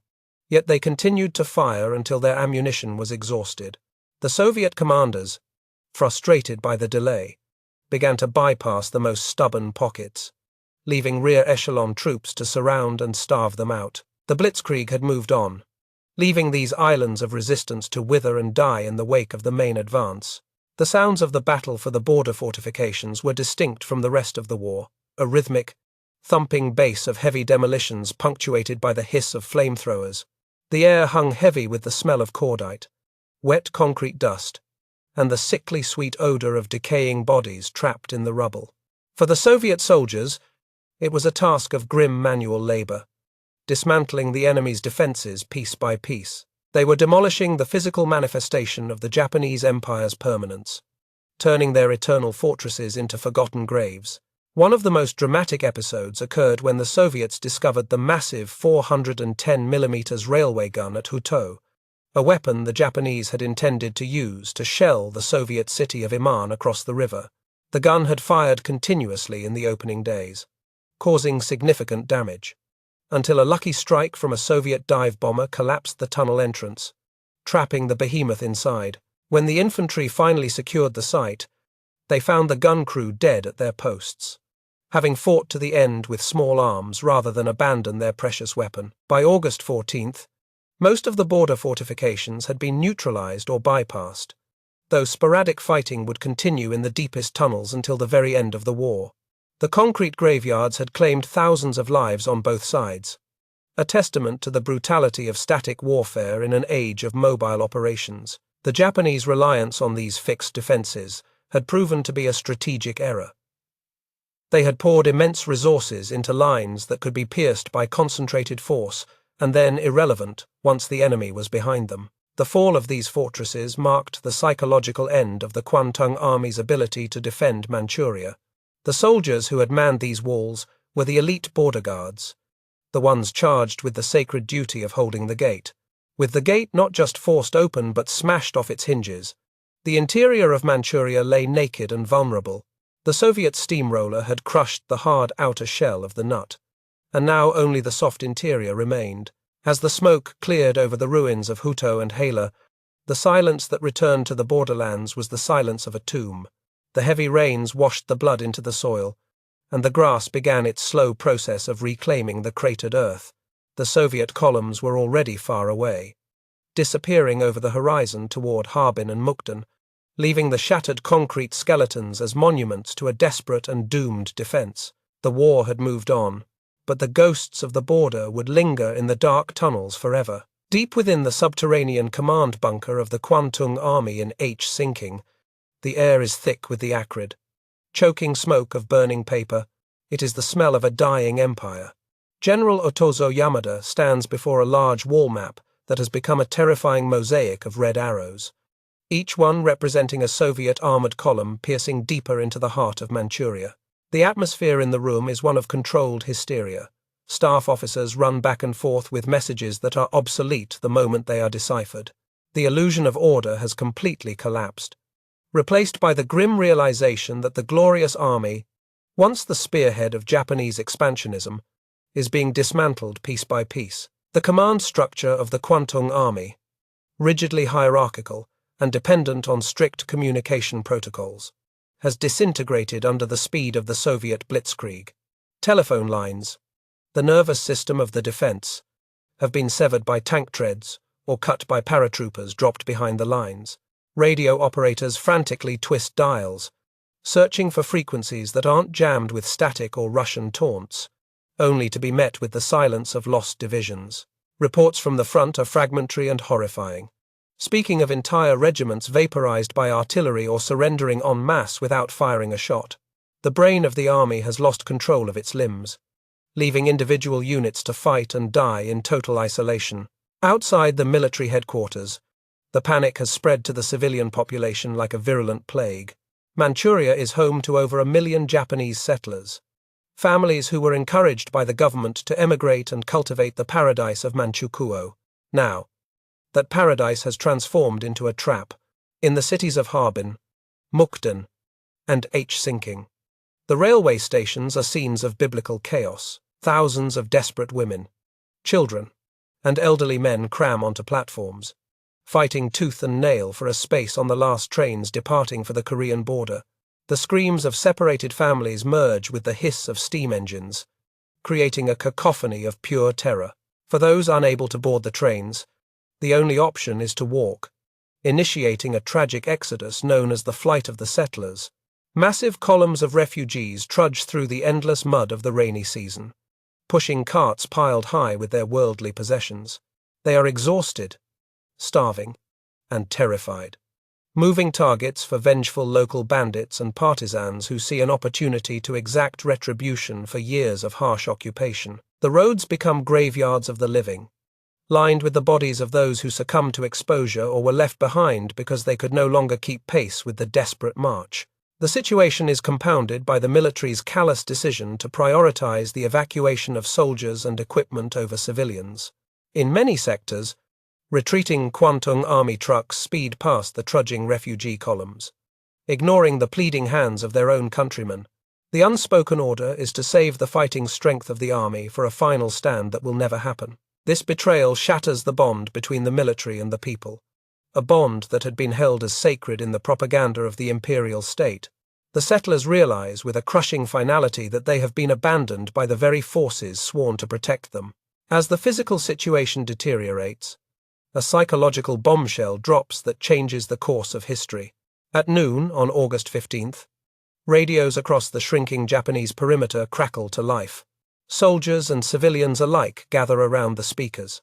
yet they continued to fire until their ammunition was exhausted. The Soviet commanders, frustrated by the delay, began to bypass the most stubborn pockets, leaving rear echelon troops to surround and starve them out. The blitzkrieg had moved on, leaving these islands of resistance to wither and die in the wake of the main advance. The sounds of the battle for the border fortifications were distinct from the rest of the war, a rhythmic, thumping bass of heavy demolitions punctuated by the hiss of flamethrowers. The air hung heavy with the smell of cordite, wet concrete dust, and the sickly sweet odor of decaying bodies trapped in the rubble. For the Soviet soldiers, it was a task of grim manual labor, dismantling the enemy's defenses piece by piece. They were demolishing the physical manifestation of the Japanese Empire's permanence, turning their eternal fortresses into forgotten graves. One of the most dramatic episodes occurred when the Soviets discovered the massive 410mm railway gun at Hutto, a weapon the Japanese had intended to use to shell the Soviet city of Iman across the river. The gun had fired continuously in the opening days, causing significant damage, until a lucky strike from a Soviet dive bomber collapsed the tunnel entrance, trapping the behemoth inside. When the infantry finally secured the site, they found the gun crew dead at their posts, having fought to the end with small arms rather than abandon their precious weapon. By August 14th, most of the border fortifications had been neutralized or bypassed, though sporadic fighting would continue in the deepest tunnels until the very end of the war. The concrete graveyards had claimed thousands of lives on both sides, a testament to the brutality of static warfare in an age of mobile operations. The Japanese reliance on these fixed defenses had proven to be a strategic error. They had poured immense resources into lines that could be pierced by concentrated force and then irrelevant once the enemy was behind them. The fall of these fortresses marked the psychological end of the Kwantung Army's ability to defend Manchuria. The soldiers who had manned these walls were the elite border guards, the ones charged with the sacred duty of holding the gate. With the gate not just forced open but smashed off its hinges, the interior of Manchuria lay naked and vulnerable. The Soviet steamroller had crushed the hard outer shell of the nut, and now only the soft interior remained. As the smoke cleared over the ruins of Hutto and Hala, the silence that returned to the borderlands was the silence of a tomb. The heavy rains washed the blood into the soil, and the grass began its slow process of reclaiming the cratered earth. The Soviet columns were already far away, disappearing over the horizon toward Harbin and Mukden, leaving the shattered concrete skeletons as monuments to a desperate and doomed defense. The war had moved on, but the ghosts of the border would linger in the dark tunnels forever. Deep within the subterranean command bunker of the Kwantung Army in Sinking, the air is thick with the acrid, choking smoke of burning paper. It is the smell of a dying empire. General Otozo Yamada stands before a large wall map that has become a terrifying mosaic of red arrows, each one representing a Soviet armored column piercing deeper into the heart of Manchuria. The atmosphere in the room is one of controlled hysteria. Staff officers run back and forth with messages that are obsolete the moment they are deciphered. The illusion of order has completely collapsed, replaced by the grim realization that the glorious army, once the spearhead of Japanese expansionism, is being dismantled piece by piece. The command structure of the Kwantung Army, rigidly hierarchical and dependent on strict communication protocols, has disintegrated under the speed of the Soviet blitzkrieg. Telephone lines, the nervous system of the defense, have been severed by tank treads or cut by paratroopers dropped behind the lines. Radio operators frantically twist dials, searching for frequencies that aren't jammed with static or Russian taunts, only to be met with the silence of lost divisions. Reports from the front are fragmentary and horrifying, speaking of entire regiments vaporized by artillery or surrendering en masse without firing a shot. The brain of the army has lost control of its limbs, leaving individual units to fight and die in total isolation. Outside the military headquarters, The panic has spread to the civilian population like a virulent plague. Manchuria is home to over 1 million Japanese settlers, families who were encouraged by the government to emigrate and cultivate the paradise of Manchukuo. Now, that paradise has transformed into a trap in the cities of Harbin, Mukden, and Sinking. The railway stations are scenes of biblical chaos. Thousands of desperate women, children, and elderly men cram onto platforms, fighting tooth and nail for a space on the last trains departing for the Korean border. The screams of separated families merge with the hiss of steam engines, creating a cacophony of pure terror. For those unable to board the trains, the only option is to walk, initiating a tragic exodus known as the Flight of the Settlers. Massive columns of refugees trudge through the endless mud of the rainy season, pushing carts piled high with their worldly possessions. They are exhausted, starving, and terrified. Moving targets for vengeful local bandits and partisans who see an opportunity to exact retribution for years of harsh occupation. The roads become graveyards of the living, lined with the bodies of those who succumbed to exposure or were left behind because they could no longer keep pace with the desperate march. The situation is compounded by the military's callous decision to prioritize the evacuation of soldiers and equipment over civilians. In many sectors, retreating Kwantung Army trucks speed past the trudging refugee columns, ignoring the pleading hands of their own countrymen. The unspoken order is to save the fighting strength of the army for a final stand that will never happen. This betrayal shatters the bond between the military and the people, a bond that had been held as sacred in the propaganda of the imperial state. The settlers realize with a crushing finality that they have been abandoned by the very forces sworn to protect them. As the physical situation deteriorates, a psychological bombshell drops that changes the course of history. At noon on August 15th, radios across the shrinking Japanese perimeter crackle to life. Soldiers and civilians alike gather around the speakers,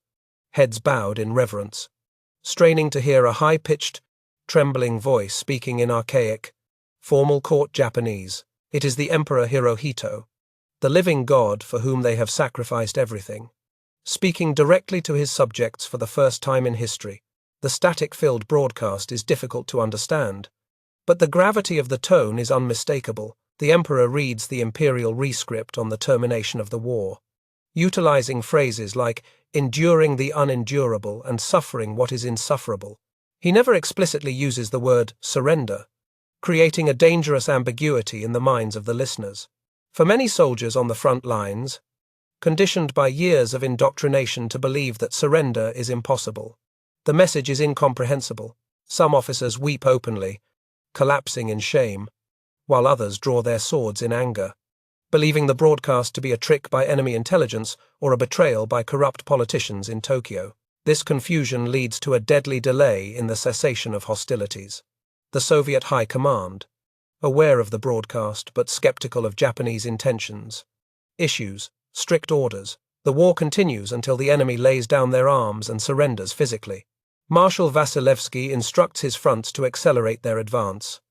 heads bowed in reverence, straining to hear a high-pitched, trembling voice speaking in archaic, formal court Japanese. It is the Emperor Hirohito, the living god for whom they have sacrificed everything, speaking directly to his subjects for the first time in history. The static-filled broadcast is difficult to understand, but the gravity of the tone is unmistakable. The Emperor reads the imperial rescript on the termination of the war, utilizing phrases like enduring the unendurable and suffering what is insufferable. He never explicitly uses the word surrender, creating a dangerous ambiguity in the minds of the listeners. For many soldiers on the front lines, conditioned by years of indoctrination to believe that surrender is impossible, the message is incomprehensible. Some officers weep openly, collapsing in shame, while others draw their swords in anger, believing the broadcast to be a trick by enemy intelligence or a betrayal by corrupt politicians in Tokyo. This confusion leads to a deadly delay in the cessation of hostilities. The Soviet High Command, aware of the broadcast but skeptical of Japanese intentions, issues strict orders. The war continues until the enemy lays down their arms and surrenders physically. Marshal Vasilevsky instructs his fronts to accelerate their advance,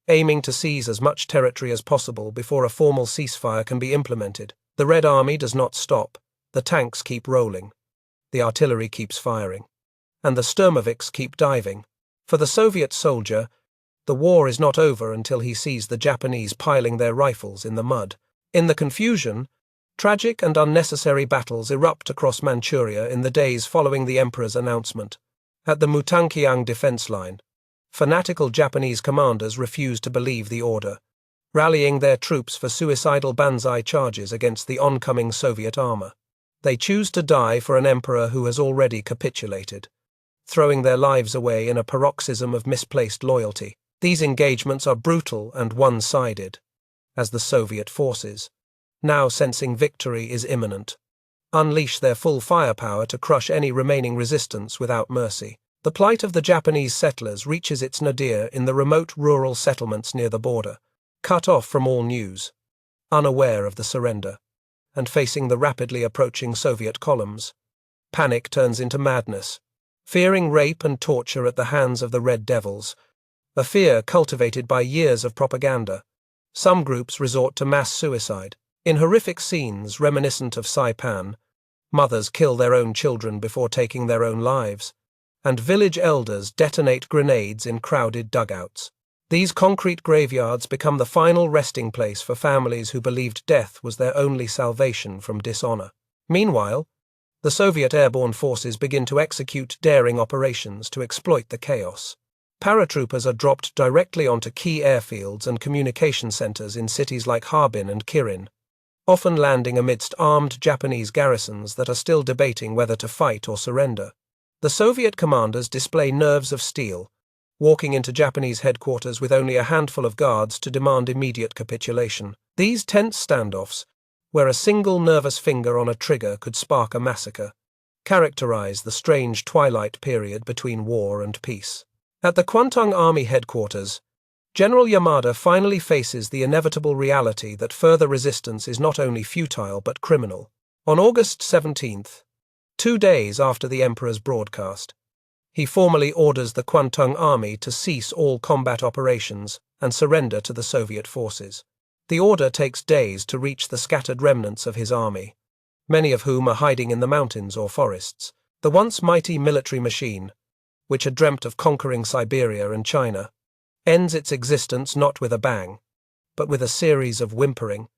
aiming to seize as much territory as possible before a formal ceasefire can be implemented. The Red Army does not stop. The tanks keep rolling, the artillery keeps firing, and the Sturmoviks keep diving. For the Soviet soldier, the war is not over until he sees the Japanese piling their rifles in the mud. In the confusion, tragic and unnecessary battles erupt across Manchuria in the days following the Emperor's announcement. At the Mutankiang defense line, fanatical Japanese commanders refuse to believe the order, rallying their troops for suicidal banzai charges against the oncoming Soviet armor. They choose to die for an emperor who has already capitulated, throwing their lives away in a paroxysm of misplaced loyalty. These engagements are brutal and one-sided, as the Soviet forces, now sensing victory is imminent, unleash their full firepower to crush any remaining resistance without mercy. The plight of the Japanese settlers reaches its nadir in the remote rural settlements near the border, cut off from all news, unaware of the surrender, and facing the rapidly approaching Soviet columns. Panic turns into madness, fearing rape and torture at the hands of the Red Devils, a fear cultivated by years of propaganda. Some groups resort to mass suicide. In horrific scenes reminiscent of Saipan, mothers kill their own children before taking their own lives, and village elders detonate grenades in crowded dugouts. These concrete graveyards become the final resting place for families who believed death was their only salvation from dishonor. Meanwhile, the Soviet airborne forces begin to execute daring operations to exploit the chaos. Paratroopers are dropped directly onto key airfields and communication centers in cities like Harbin and Kirin, often landing amidst armed Japanese garrisons that are still debating whether to fight or surrender. The Soviet commanders display nerves of steel, walking into Japanese headquarters with only a handful of guards to demand immediate capitulation. These tense standoffs, where a single nervous finger on a trigger could spark a massacre, characterize the strange twilight period between war and peace. At the Kwantung Army headquarters, General Yamada finally faces the inevitable reality that further resistance is not only futile but criminal. On August 17th, 2 days after the Emperor's broadcast, he formally orders the Kwantung Army to cease all combat operations and surrender to the Soviet forces. The order takes days to reach the scattered remnants of his army, many of whom are hiding in the mountains or forests. The once mighty military machine, which had dreamt of conquering Siberia and China, ends its existence not with a bang, but with a series of whimpering,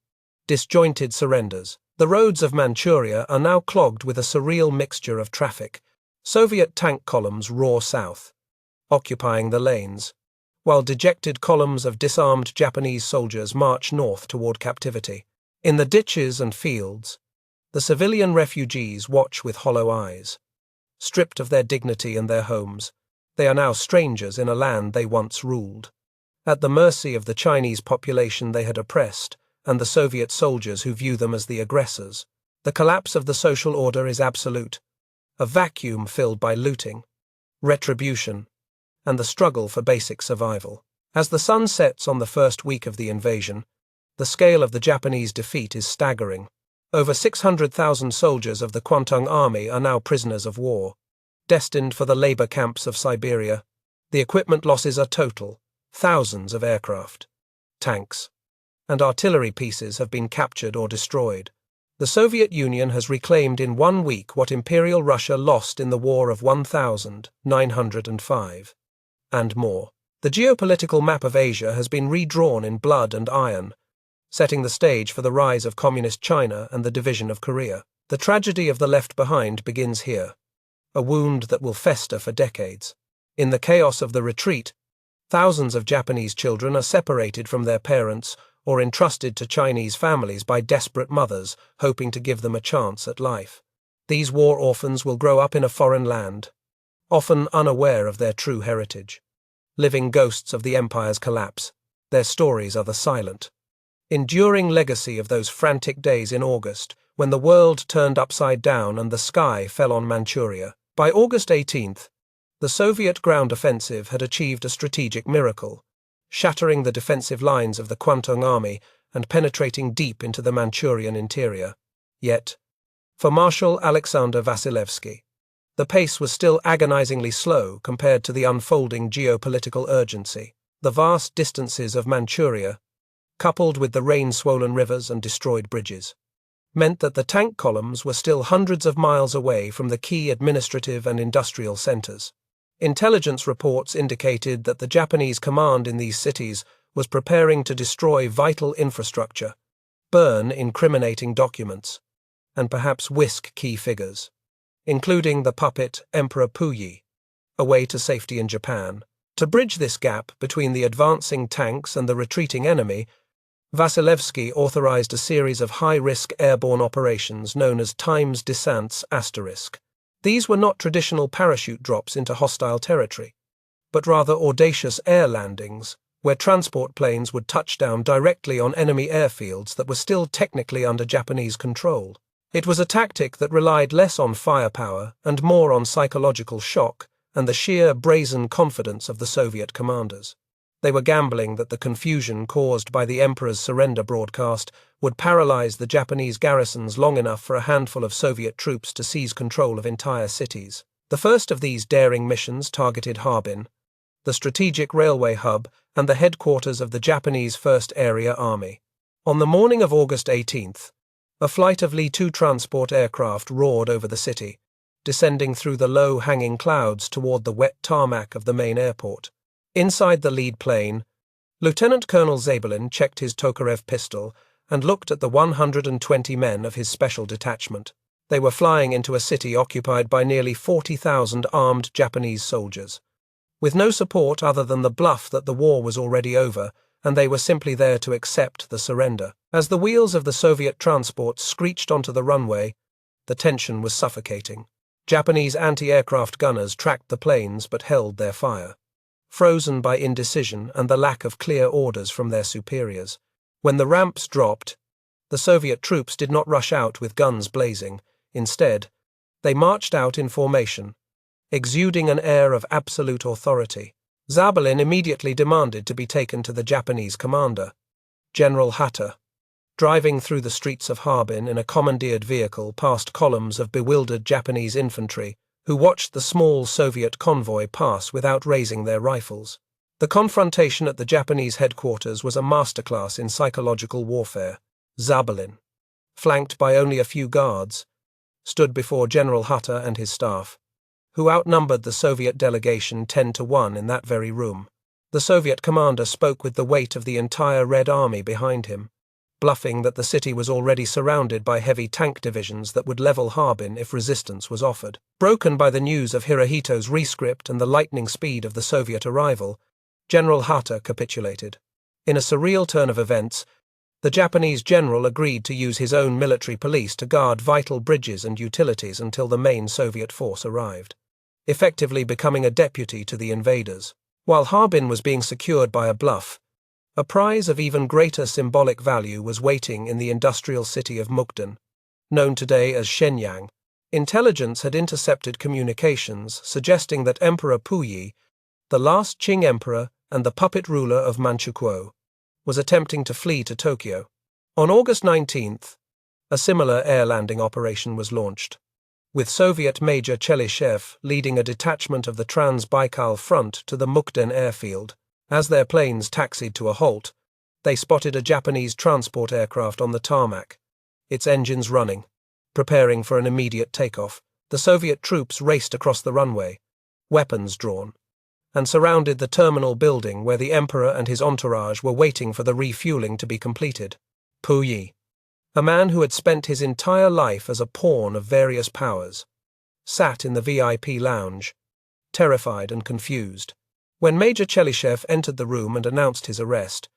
disjointed surrenders. The roads of Manchuria are now clogged with a surreal mixture of traffic. Soviet tank columns roar south, occupying the lanes, while dejected columns of disarmed Japanese soldiers march north toward captivity. In the ditches and fields, the civilian refugees watch with hollow eyes. Stripped of their dignity and their homes, they are now strangers in a land they once ruled, at the mercy of the Chinese population they had oppressed and the Soviet soldiers who view them as the aggressors. The collapse of the social order is absolute, a vacuum filled by looting, retribution, and the struggle for basic survival. As the sun sets on the first week of the invasion, the scale of the Japanese defeat is staggering. Over 600,000 soldiers of the Kwantung Army are now prisoners of war, destined for the labor camps of Siberia. The equipment losses are total. Thousands of aircraft, tanks, and artillery pieces have been captured or destroyed. The Soviet Union has reclaimed in 1 week what Imperial Russia lost in the War of 1905, and more. The geopolitical map of Asia has been redrawn in blood and iron, setting the stage for the rise of Communist China and the division of Korea. The tragedy of the left behind begins here, a wound that will fester for decades. In the chaos of the retreat, thousands of Japanese children are separated from their parents or entrusted to Chinese families by desperate mothers hoping to give them a chance at life. These war orphans will grow up in a foreign land, often unaware of their true heritage. Living ghosts of the empire's collapse, their stories are the silent, enduring legacy of those frantic days in August when the world turned upside down and the sky fell on Manchuria. By August 18th, the Soviet ground offensive had achieved a strategic miracle, shattering the defensive lines of the Kwantung Army and penetrating deep into the Manchurian interior. Yet, for Marshal Alexander Vasilevsky, the pace was still agonizingly slow compared to the unfolding geopolitical urgency. The vast distances of Manchuria, coupled with the rain-swollen rivers and destroyed bridges, meant that the tank columns were still hundreds of miles away from the key administrative and industrial centers. Intelligence reports indicated that the Japanese command in these cities was preparing to destroy vital infrastructure, burn incriminating documents, and perhaps whisk key figures, including the puppet Emperor Puyi, away to safety in Japan. To bridge this gap between the advancing tanks and the retreating enemy, Vasilevsky authorized a series of high-risk airborne operations known as Times Descents**. These were not traditional parachute drops into hostile territory, but rather audacious air landings, where transport planes would touch down directly on enemy airfields that were still technically under Japanese control. It was a tactic that relied less on firepower and more on psychological shock and the sheer brazen confidence of the Soviet commanders. They were gambling that the confusion caused by the Emperor's surrender broadcast would paralyze the Japanese garrisons long enough for a handful of Soviet troops to seize control of entire cities. The first of these daring missions targeted Harbin, the strategic railway hub and the headquarters of the Japanese First Area Army. On the morning of August 18th, a flight of Li-2 transport aircraft roared over the city, descending through the low-hanging clouds toward the wet tarmac of the main airport. Inside the lead plane, Lieutenant Colonel Zabelin checked his Tokarev pistol and looked at the 120 men of his special detachment. They were flying into a city occupied by nearly 40,000 armed Japanese soldiers, with no support other than the bluff that the war was already over, and they were simply there to accept the surrender. As the wheels of the Soviet transport screeched onto the runway, the tension was suffocating. Japanese anti-aircraft gunners tracked the planes but held their fire, frozen by indecision and the lack of clear orders from their superiors. When the ramps dropped, the Soviet troops did not rush out with guns blazing. Instead, they marched out in formation, exuding an air of absolute authority. Zabelin immediately demanded to be taken to the Japanese commander, General Hatta, driving through the streets of Harbin in a commandeered vehicle past columns of bewildered Japanese infantry who watched the small Soviet convoy pass without raising their rifles. The confrontation at the Japanese headquarters was a masterclass in psychological warfare. Zabelin, flanked by only a few guards, stood before General Hatta and his staff, who outnumbered the Soviet delegation 10-1 in that very room. The Soviet commander spoke with the weight of the entire Red Army behind him, bluffing that the city was already surrounded by heavy tank divisions that would level Harbin if resistance was offered. Broken by the news of Hirohito's rescript and the lightning speed of the Soviet arrival, General Hatta capitulated. In a surreal turn of events, the Japanese general agreed to use his own military police to guard vital bridges and utilities until the main Soviet force arrived, effectively becoming a deputy to the invaders. While Harbin was being secured by a bluff, a prize of even greater symbolic value was waiting in the industrial city of Mukden, known today as Shenyang. Intelligence had intercepted communications suggesting that Emperor Puyi, the last Qing emperor and the puppet ruler of Manchukuo, was attempting to flee to Tokyo. On August 19th, a similar air landing operation was launched, with Soviet Major Chelysev leading a detachment of the Trans-Baikal Front to the Mukden airfield. As their planes taxied to a halt, they spotted a Japanese transport aircraft on the tarmac, its engines running, preparing for an immediate takeoff. The Soviet troops raced across the runway, weapons drawn, and surrounded the terminal building where the emperor and his entourage were waiting for the refueling to be completed. Puyi, a man who had spent his entire life as a pawn of various powers, sat in the VIP lounge, terrified and confused. When Major Chelysev entered the room and announced his arrest,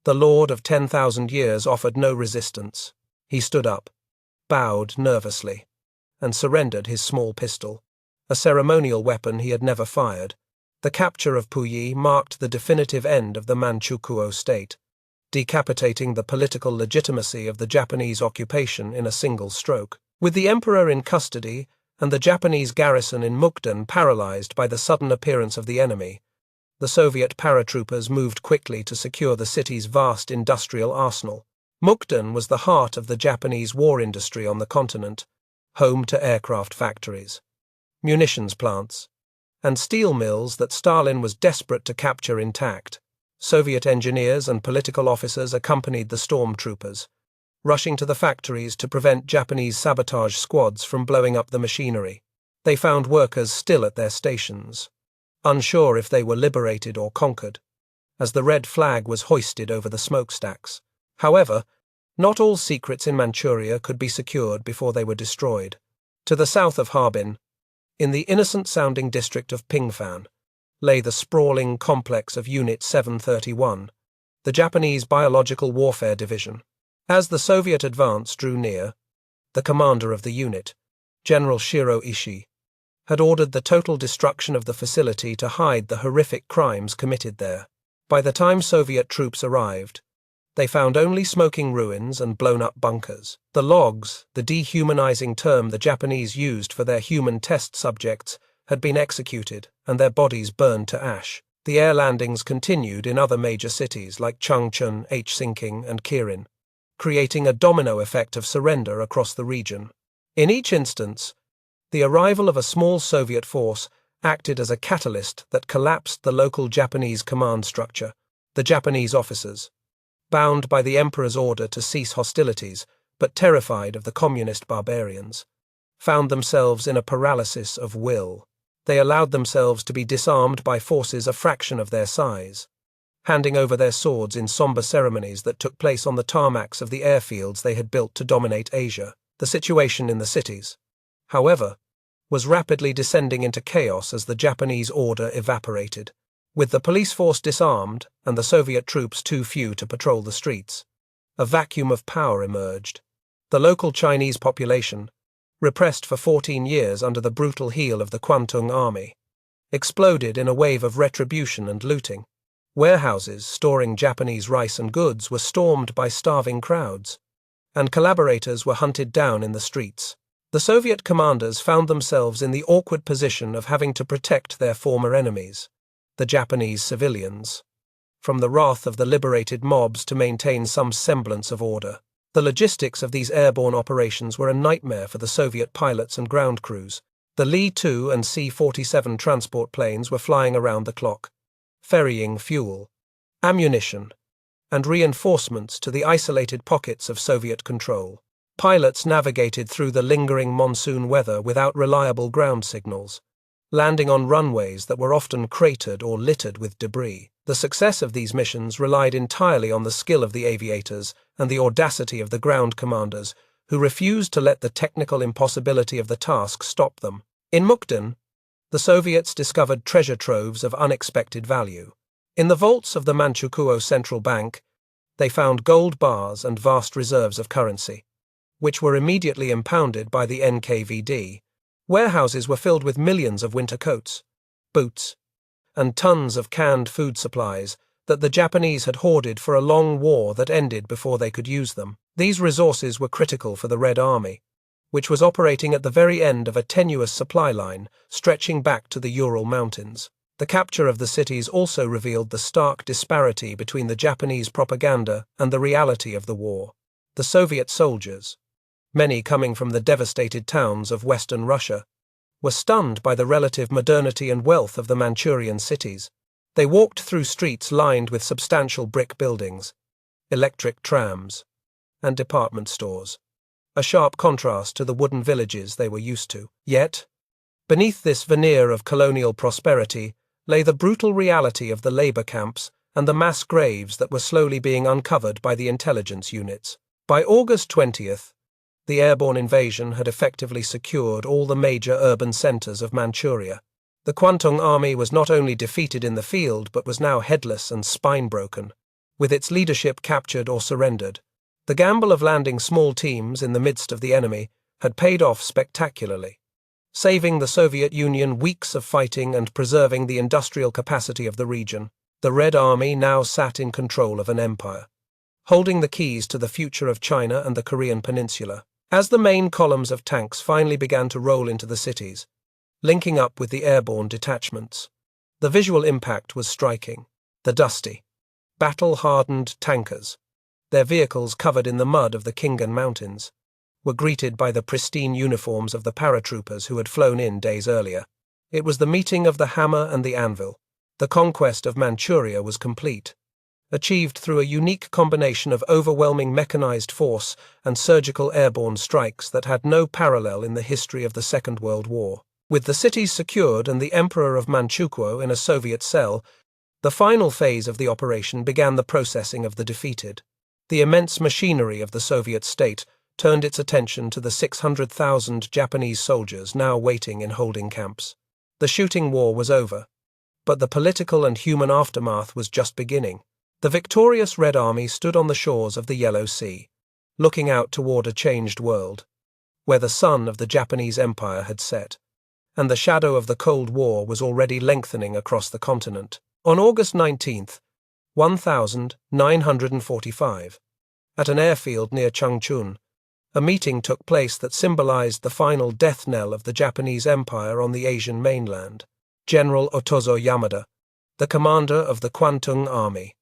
the Lord of 10,000 Years offered no resistance. He stood up, bowed nervously, and surrendered his small pistol, a ceremonial weapon he had never fired. The capture of Puyi marked the definitive end of the Manchukuo state, decapitating the political legitimacy of the Japanese occupation in a single stroke. With the emperor in custody and the Japanese garrison in Mukden paralyzed by the sudden appearance of the enemy, the Soviet paratroopers moved quickly to secure the city's vast industrial arsenal. Mukden was the heart of the Japanese war industry on the continent, home to aircraft factories, munitions plants, and steel mills that Stalin was desperate to capture intact. Soviet engineers and political officers accompanied the stormtroopers, rushing to the factories to prevent Japanese sabotage squads from blowing up the machinery. They found workers still at their stations, unsure if they were liberated or conquered, as the red flag was hoisted over the smokestacks. However, not all secrets in Manchuria could be secured before they were destroyed. To the south of Harbin, in the innocent-sounding district of Pingfan, lay the sprawling complex of Unit 731, the Japanese Biological Warfare Division. As the Soviet advance drew near, the commander of the unit, General Shiro Ishii, had ordered the total destruction of the facility to hide the horrific crimes committed there. By the time Soviet troops arrived, they found only smoking ruins and blown-up bunkers. The logs, the dehumanizing term the Japanese used for their human test subjects, had been executed and their bodies burned to ash. The air landings continued in other major cities like Changchun, Hsinking, and Kirin, creating a domino effect of surrender across the region. In each instance, the arrival of a small Soviet force acted as a catalyst that collapsed the local Japanese command structure. The Japanese officers, bound by the emperor's order to cease hostilities, but terrified of the communist barbarians, found themselves in a paralysis of will. They allowed themselves to be disarmed by forces a fraction of their size, handing over their swords in somber ceremonies that took place on the tarmacs of the airfields they had built to dominate Asia. The situation in the cities, however, was rapidly descending into chaos as the Japanese order evaporated. With the police force disarmed and the Soviet troops too few to patrol the streets, a vacuum of power emerged. The local Chinese population, repressed for 14 years under the brutal heel of the Kwantung Army, exploded in a wave of retribution and looting. Warehouses storing Japanese rice and goods were stormed by starving crowds, and collaborators were hunted down in the streets. The Soviet commanders found themselves in the awkward position of having to protect their former enemies, the Japanese civilians, from the wrath of the liberated mobs to maintain some semblance of order. The logistics of these airborne operations were a nightmare for the Soviet pilots and ground crews. The Li-2 and C-47 transport planes were flying around the clock, ferrying fuel, ammunition, and reinforcements to the isolated pockets of Soviet control. Pilots navigated through the lingering monsoon weather without reliable ground signals, landing on runways that were often cratered or littered with debris. The success of these missions relied entirely on the skill of the aviators and the audacity of the ground commanders, who refused to let the technical impossibility of the task stop them. In Mukden, the Soviets discovered treasure troves of unexpected value. In the vaults of the Manchukuo Central Bank, they found gold bars and vast reserves of currency, which were immediately impounded by the NKVD. Warehouses were filled with millions of winter coats, boots, and tons of canned food supplies that the Japanese had hoarded for a long war that ended before they could use them. These resources were critical for the Red Army, which was operating at the very end of a tenuous supply line stretching back to the Ural Mountains. The capture of the cities also revealed the stark disparity between the Japanese propaganda and the reality of the war. The Soviet soldiers, many coming from the devastated towns of Western Russia, were stunned by the relative modernity and wealth of the Manchurian cities. They walked through streets lined with substantial brick buildings, electric trams, and department stores, a sharp contrast to the wooden villages they were used to. Yet, beneath this veneer of colonial prosperity lay the brutal reality of the labor camps and the mass graves that were slowly being uncovered by the intelligence units. By August 20th, the airborne invasion had effectively secured all the major urban centers of Manchuria. The Kwantung Army was not only defeated in the field but was now headless and spine-broken, with its leadership captured or surrendered. The gamble of landing small teams in the midst of the enemy had paid off spectacularly, saving the Soviet Union weeks of fighting and preserving the industrial capacity of the region. The Red Army now sat in control of an empire, holding the keys to the future of China and the Korean peninsula. As the main columns of tanks finally began to roll into the cities, linking up with the airborne detachments, the visual impact was striking. The dusty, battle-hardened tankers, their vehicles covered in the mud of the Khingan Mountains, were greeted by the pristine uniforms of the paratroopers who had flown in days earlier. It was the meeting of the hammer and the anvil. The conquest of Manchuria was complete, achieved through a unique combination of overwhelming mechanized force and surgical airborne strikes that had no parallel in the history of the Second World War. With the cities secured and the Emperor of Manchukuo in a Soviet cell, the final phase of the operation began the processing of the defeated. The immense machinery of the Soviet state turned its attention to the 600,000 Japanese soldiers now waiting in holding camps. The shooting war was over, but the political and human aftermath was just beginning. The victorious Red Army stood on the shores of the Yellow Sea, looking out toward a changed world, where the sun of the Japanese Empire had set, and the shadow of the Cold War was already lengthening across the continent. On August 19th, 1945, at an airfield near Changchun, a meeting took place that symbolized the final death knell of the Japanese Empire on the Asian mainland. General Otozo Yamada, the commander of the Kwantung Army,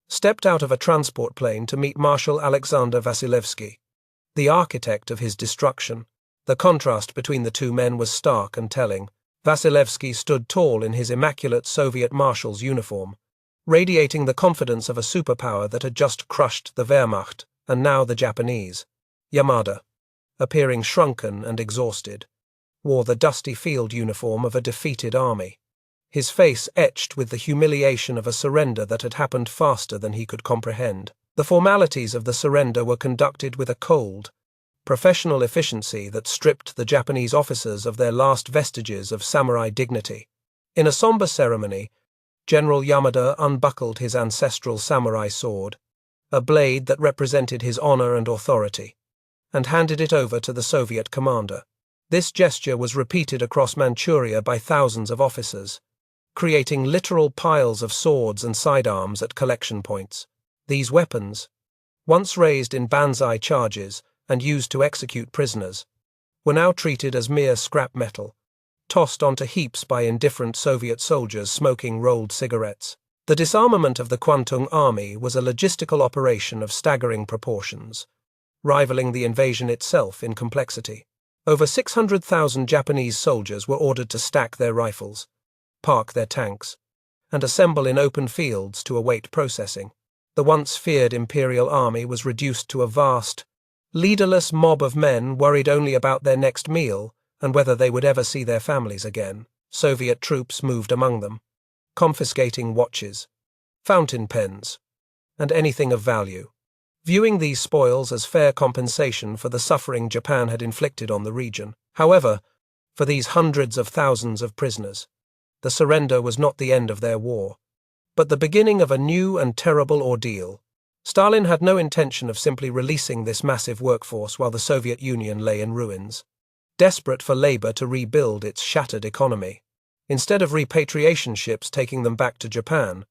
stepped out of a transport plane to meet Marshal Alexander Vasilevsky, the architect of his destruction. The contrast between the two men was stark and telling. Vasilevsky stood tall in his immaculate Soviet marshal's uniform, radiating the confidence of a superpower that had just crushed the Wehrmacht and now the Japanese. Yamada, appearing shrunken and exhausted, wore the dusty field uniform of a defeated army, his face etched with the humiliation of a surrender that had happened faster than he could comprehend. The formalities of the surrender were conducted with a cold, professional efficiency that stripped the Japanese officers of their last vestiges of samurai dignity. In a somber ceremony, General Yamada unbuckled his ancestral samurai sword, a blade that represented his honor and authority, and handed it over to the Soviet commander. This gesture was repeated across Manchuria by thousands of officers, creating literal piles of swords and sidearms at collection points. These weapons, once raised in banzai charges and used to execute prisoners, were now treated as mere scrap metal, tossed onto heaps by indifferent Soviet soldiers smoking rolled cigarettes. The disarmament of the Kwantung Army was a logistical operation of staggering proportions, rivaling the invasion itself in complexity. Over 600,000 Japanese soldiers were ordered to stack their rifles, park their tanks, and assemble in open fields to await processing. The once feared Imperial Army was reduced to a vast, leaderless mob of men worried only about their next meal and whether they would ever see their families again. Soviet troops moved among them, confiscating watches, fountain pens, and anything of value, viewing these spoils as fair compensation for the suffering Japan had inflicted on the region. However, for these hundreds of thousands of prisoners, the surrender was not the end of their war, but the beginning of a new and terrible ordeal. Stalin had no intention of simply releasing this massive workforce while the Soviet Union lay in ruins, desperate for labor to rebuild its shattered economy. Instead of repatriation ships taking them back to Japan,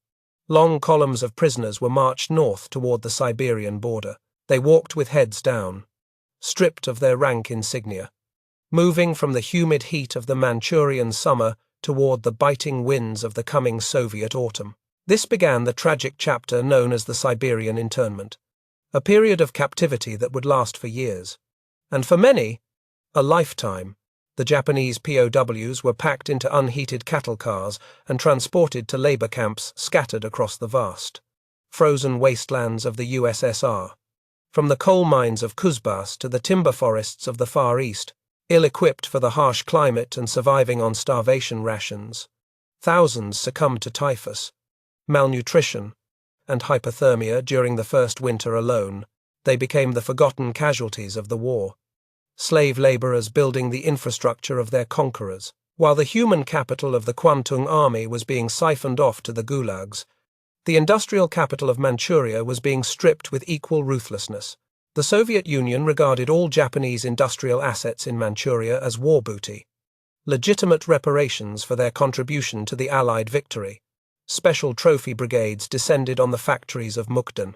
long columns of prisoners were marched north toward the Siberian border. They walked with heads down, stripped of their rank insignia, moving from the humid heat of the Manchurian summer toward the biting winds of the coming Soviet autumn. This began the tragic chapter known as the Siberian internment, a period of captivity that would last for years, and for many, a lifetime. The Japanese POWs were packed into unheated cattle cars and transported to labor camps scattered across the vast, frozen wastelands of the USSR, from the coal mines of Kuzbass to the timber forests of the Far East. Ill-equipped for the harsh climate and surviving on starvation rations, thousands succumbed to typhus, malnutrition, and hypothermia during the first winter alone. They became the forgotten casualties of the war, slave laborers building the infrastructure of their conquerors. While the human capital of the Kwantung Army was being siphoned off to the gulags, the industrial capital of Manchuria was being stripped with equal ruthlessness. The Soviet Union regarded all Japanese industrial assets in Manchuria as war booty, legitimate reparations for their contribution to the Allied victory. Special trophy brigades descended on the factories of Mukden,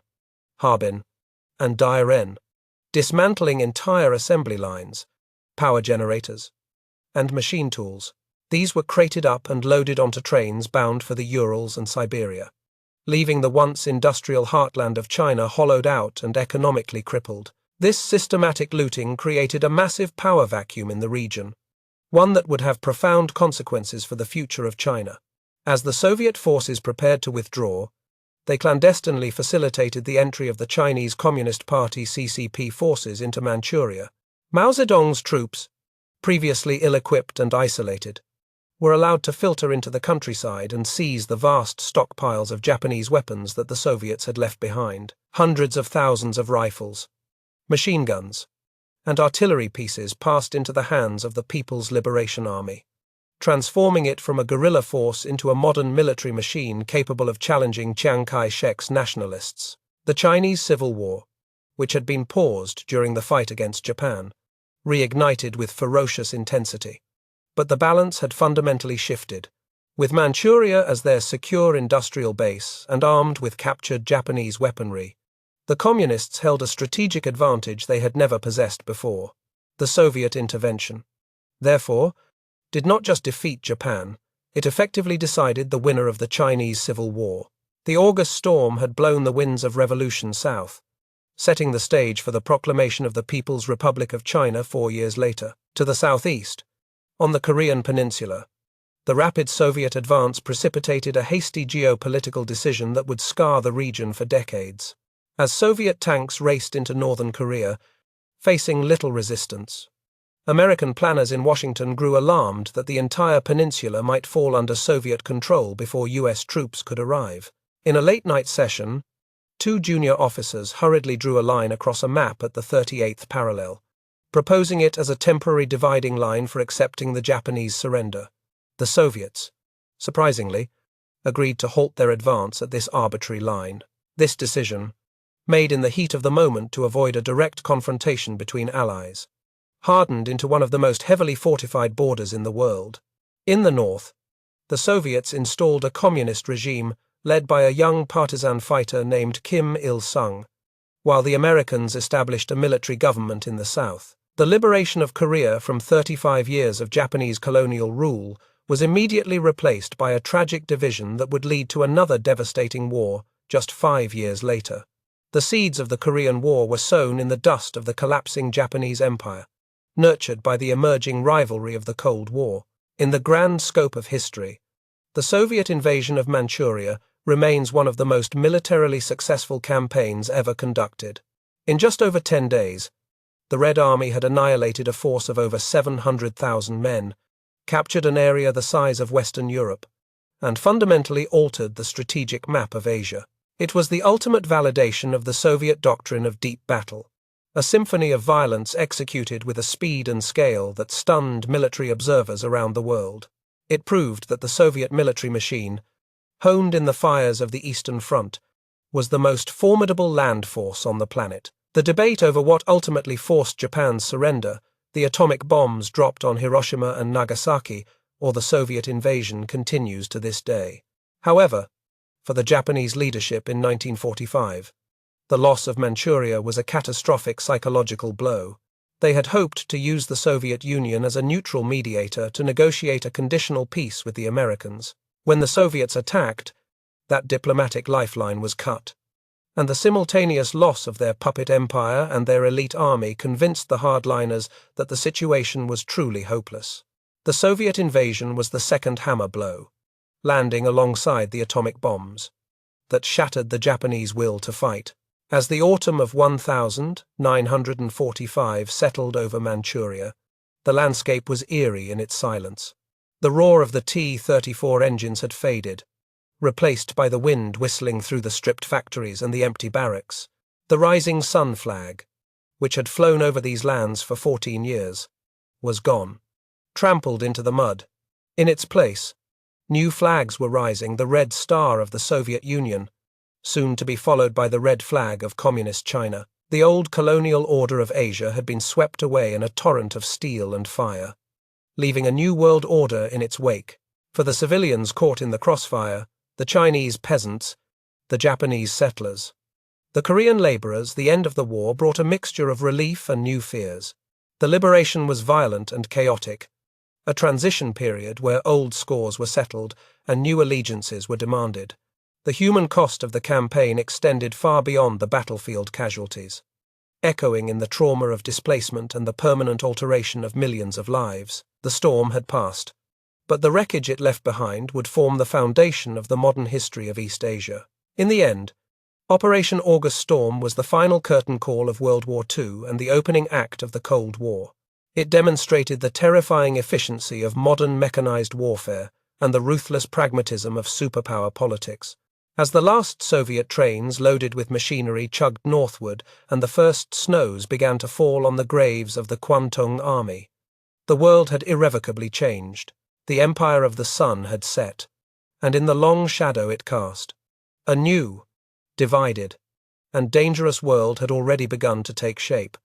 Harbin, and Dairen, dismantling entire assembly lines, power generators, and machine tools. These were crated up and loaded onto trains bound for the Urals and Siberia, leaving the once industrial heartland of China hollowed out and economically crippled. This systematic looting created a massive power vacuum in the region, one that would have profound consequences for the future of China. As the Soviet forces prepared to withdraw, they clandestinely facilitated the entry of the Chinese Communist Party CCP forces into Manchuria. Mao Zedong's troops, previously ill-equipped and isolated, were allowed to filter into the countryside and seize the vast stockpiles of Japanese weapons that the Soviets had left behind. Hundreds of thousands of rifles, machine guns, and artillery pieces passed into the hands of the People's Liberation Army, transforming it from a guerrilla force into a modern military machine capable of challenging Chiang Kai-shek's nationalists. The Chinese Civil War, which had been paused during the fight against Japan, reignited with ferocious intensity. But the balance had fundamentally shifted. With Manchuria as their secure industrial base and armed with captured Japanese weaponry, the Communists held a strategic advantage they had never possessed before. The Soviet intervention, therefore, did not just defeat Japan, it effectively decided the winner of the Chinese Civil War. The August storm had blown the winds of revolution south, setting the stage for the proclamation of the People's Republic of China 4 years later. To the southeast, on the Korean peninsula, the rapid Soviet advance precipitated a hasty geopolitical decision that would scar the region for decades. As Soviet tanks raced into northern Korea, facing little resistance. American planners in Washington grew alarmed that the entire peninsula might fall under Soviet control before U.S. troops could arrive. In a late-night session, two junior officers hurriedly drew a line across a map at the 38th parallel, proposing it as a temporary dividing line for accepting the Japanese surrender. The Soviets, surprisingly, agreed to halt their advance at this arbitrary line. This decision, made in the heat of the moment to avoid a direct confrontation between allies, hardened into one of the most heavily fortified borders in the world. In the north, the Soviets installed a communist regime led by a young partisan fighter named Kim Il-sung, while the Americans established a military government in the south. The liberation of Korea from 35 years of Japanese colonial rule was immediately replaced by a tragic division that would lead to another devastating war just 5 years later. The seeds of the Korean War were sown in the dust of the collapsing Japanese Empire, nurtured by the emerging rivalry of the Cold War. In the grand scope of history, the Soviet invasion of Manchuria remains one of the most militarily successful campaigns ever conducted. In just over 10 days, the Red Army had annihilated a force of over 700,000 men, captured an area the size of Western Europe, and fundamentally altered the strategic map of Asia. It was the ultimate validation of the Soviet doctrine of deep battle, a symphony of violence executed with a speed and scale that stunned military observers around the world. It proved that the Soviet military machine, honed in the fires of the Eastern Front, was the most formidable land force on the planet. The debate over what ultimately forced Japan's surrender, the atomic bombs dropped on Hiroshima and Nagasaki, or the Soviet invasion, continues to this day. However, for the Japanese leadership in 1945, the loss of Manchuria was a catastrophic psychological blow. They had hoped to use the Soviet Union as a neutral mediator to negotiate a conditional peace with the Americans. When the Soviets attacked, that diplomatic lifeline was cut, and the simultaneous loss of their puppet empire and their elite army convinced the hardliners that the situation was truly hopeless. The Soviet invasion was the second hammer blow, landing alongside the atomic bombs, that shattered the Japanese will to fight. As the autumn of 1945 settled over Manchuria, the landscape was eerie in its silence. The roar of the T-34 engines had faded, replaced by the wind whistling through the stripped factories and the empty barracks. The rising sun flag, which had flown over these lands for 14 years, was gone, trampled into the mud. In its place, new flags were rising, the red star of the Soviet Union, soon to be followed by the red flag of Communist China. The old colonial order of Asia had been swept away in a torrent of steel and fire, leaving a new world order in its wake. For the civilians caught in the crossfire, the Chinese peasants, the Japanese settlers, the Korean laborers, the end of the war brought a mixture of relief and new fears. The liberation was violent and chaotic, a transition period where old scores were settled and new allegiances were demanded. The human cost of the campaign extended far beyond the battlefield casualties, echoing in the trauma of displacement and the permanent alteration of millions of lives. The storm had passed, but the wreckage it left behind would form the foundation of the modern history of East Asia. In the end, Operation August Storm was the final curtain call of World War II and the opening act of the Cold War. It demonstrated the terrifying efficiency of modern mechanized warfare and the ruthless pragmatism of superpower politics. As the last Soviet trains loaded with machinery chugged northward and the first snows began to fall on the graves of the Kwantung Army, the world had irrevocably changed. The empire of the sun had set, and in the long shadow it cast, a new, divided, and dangerous world had already begun to take shape.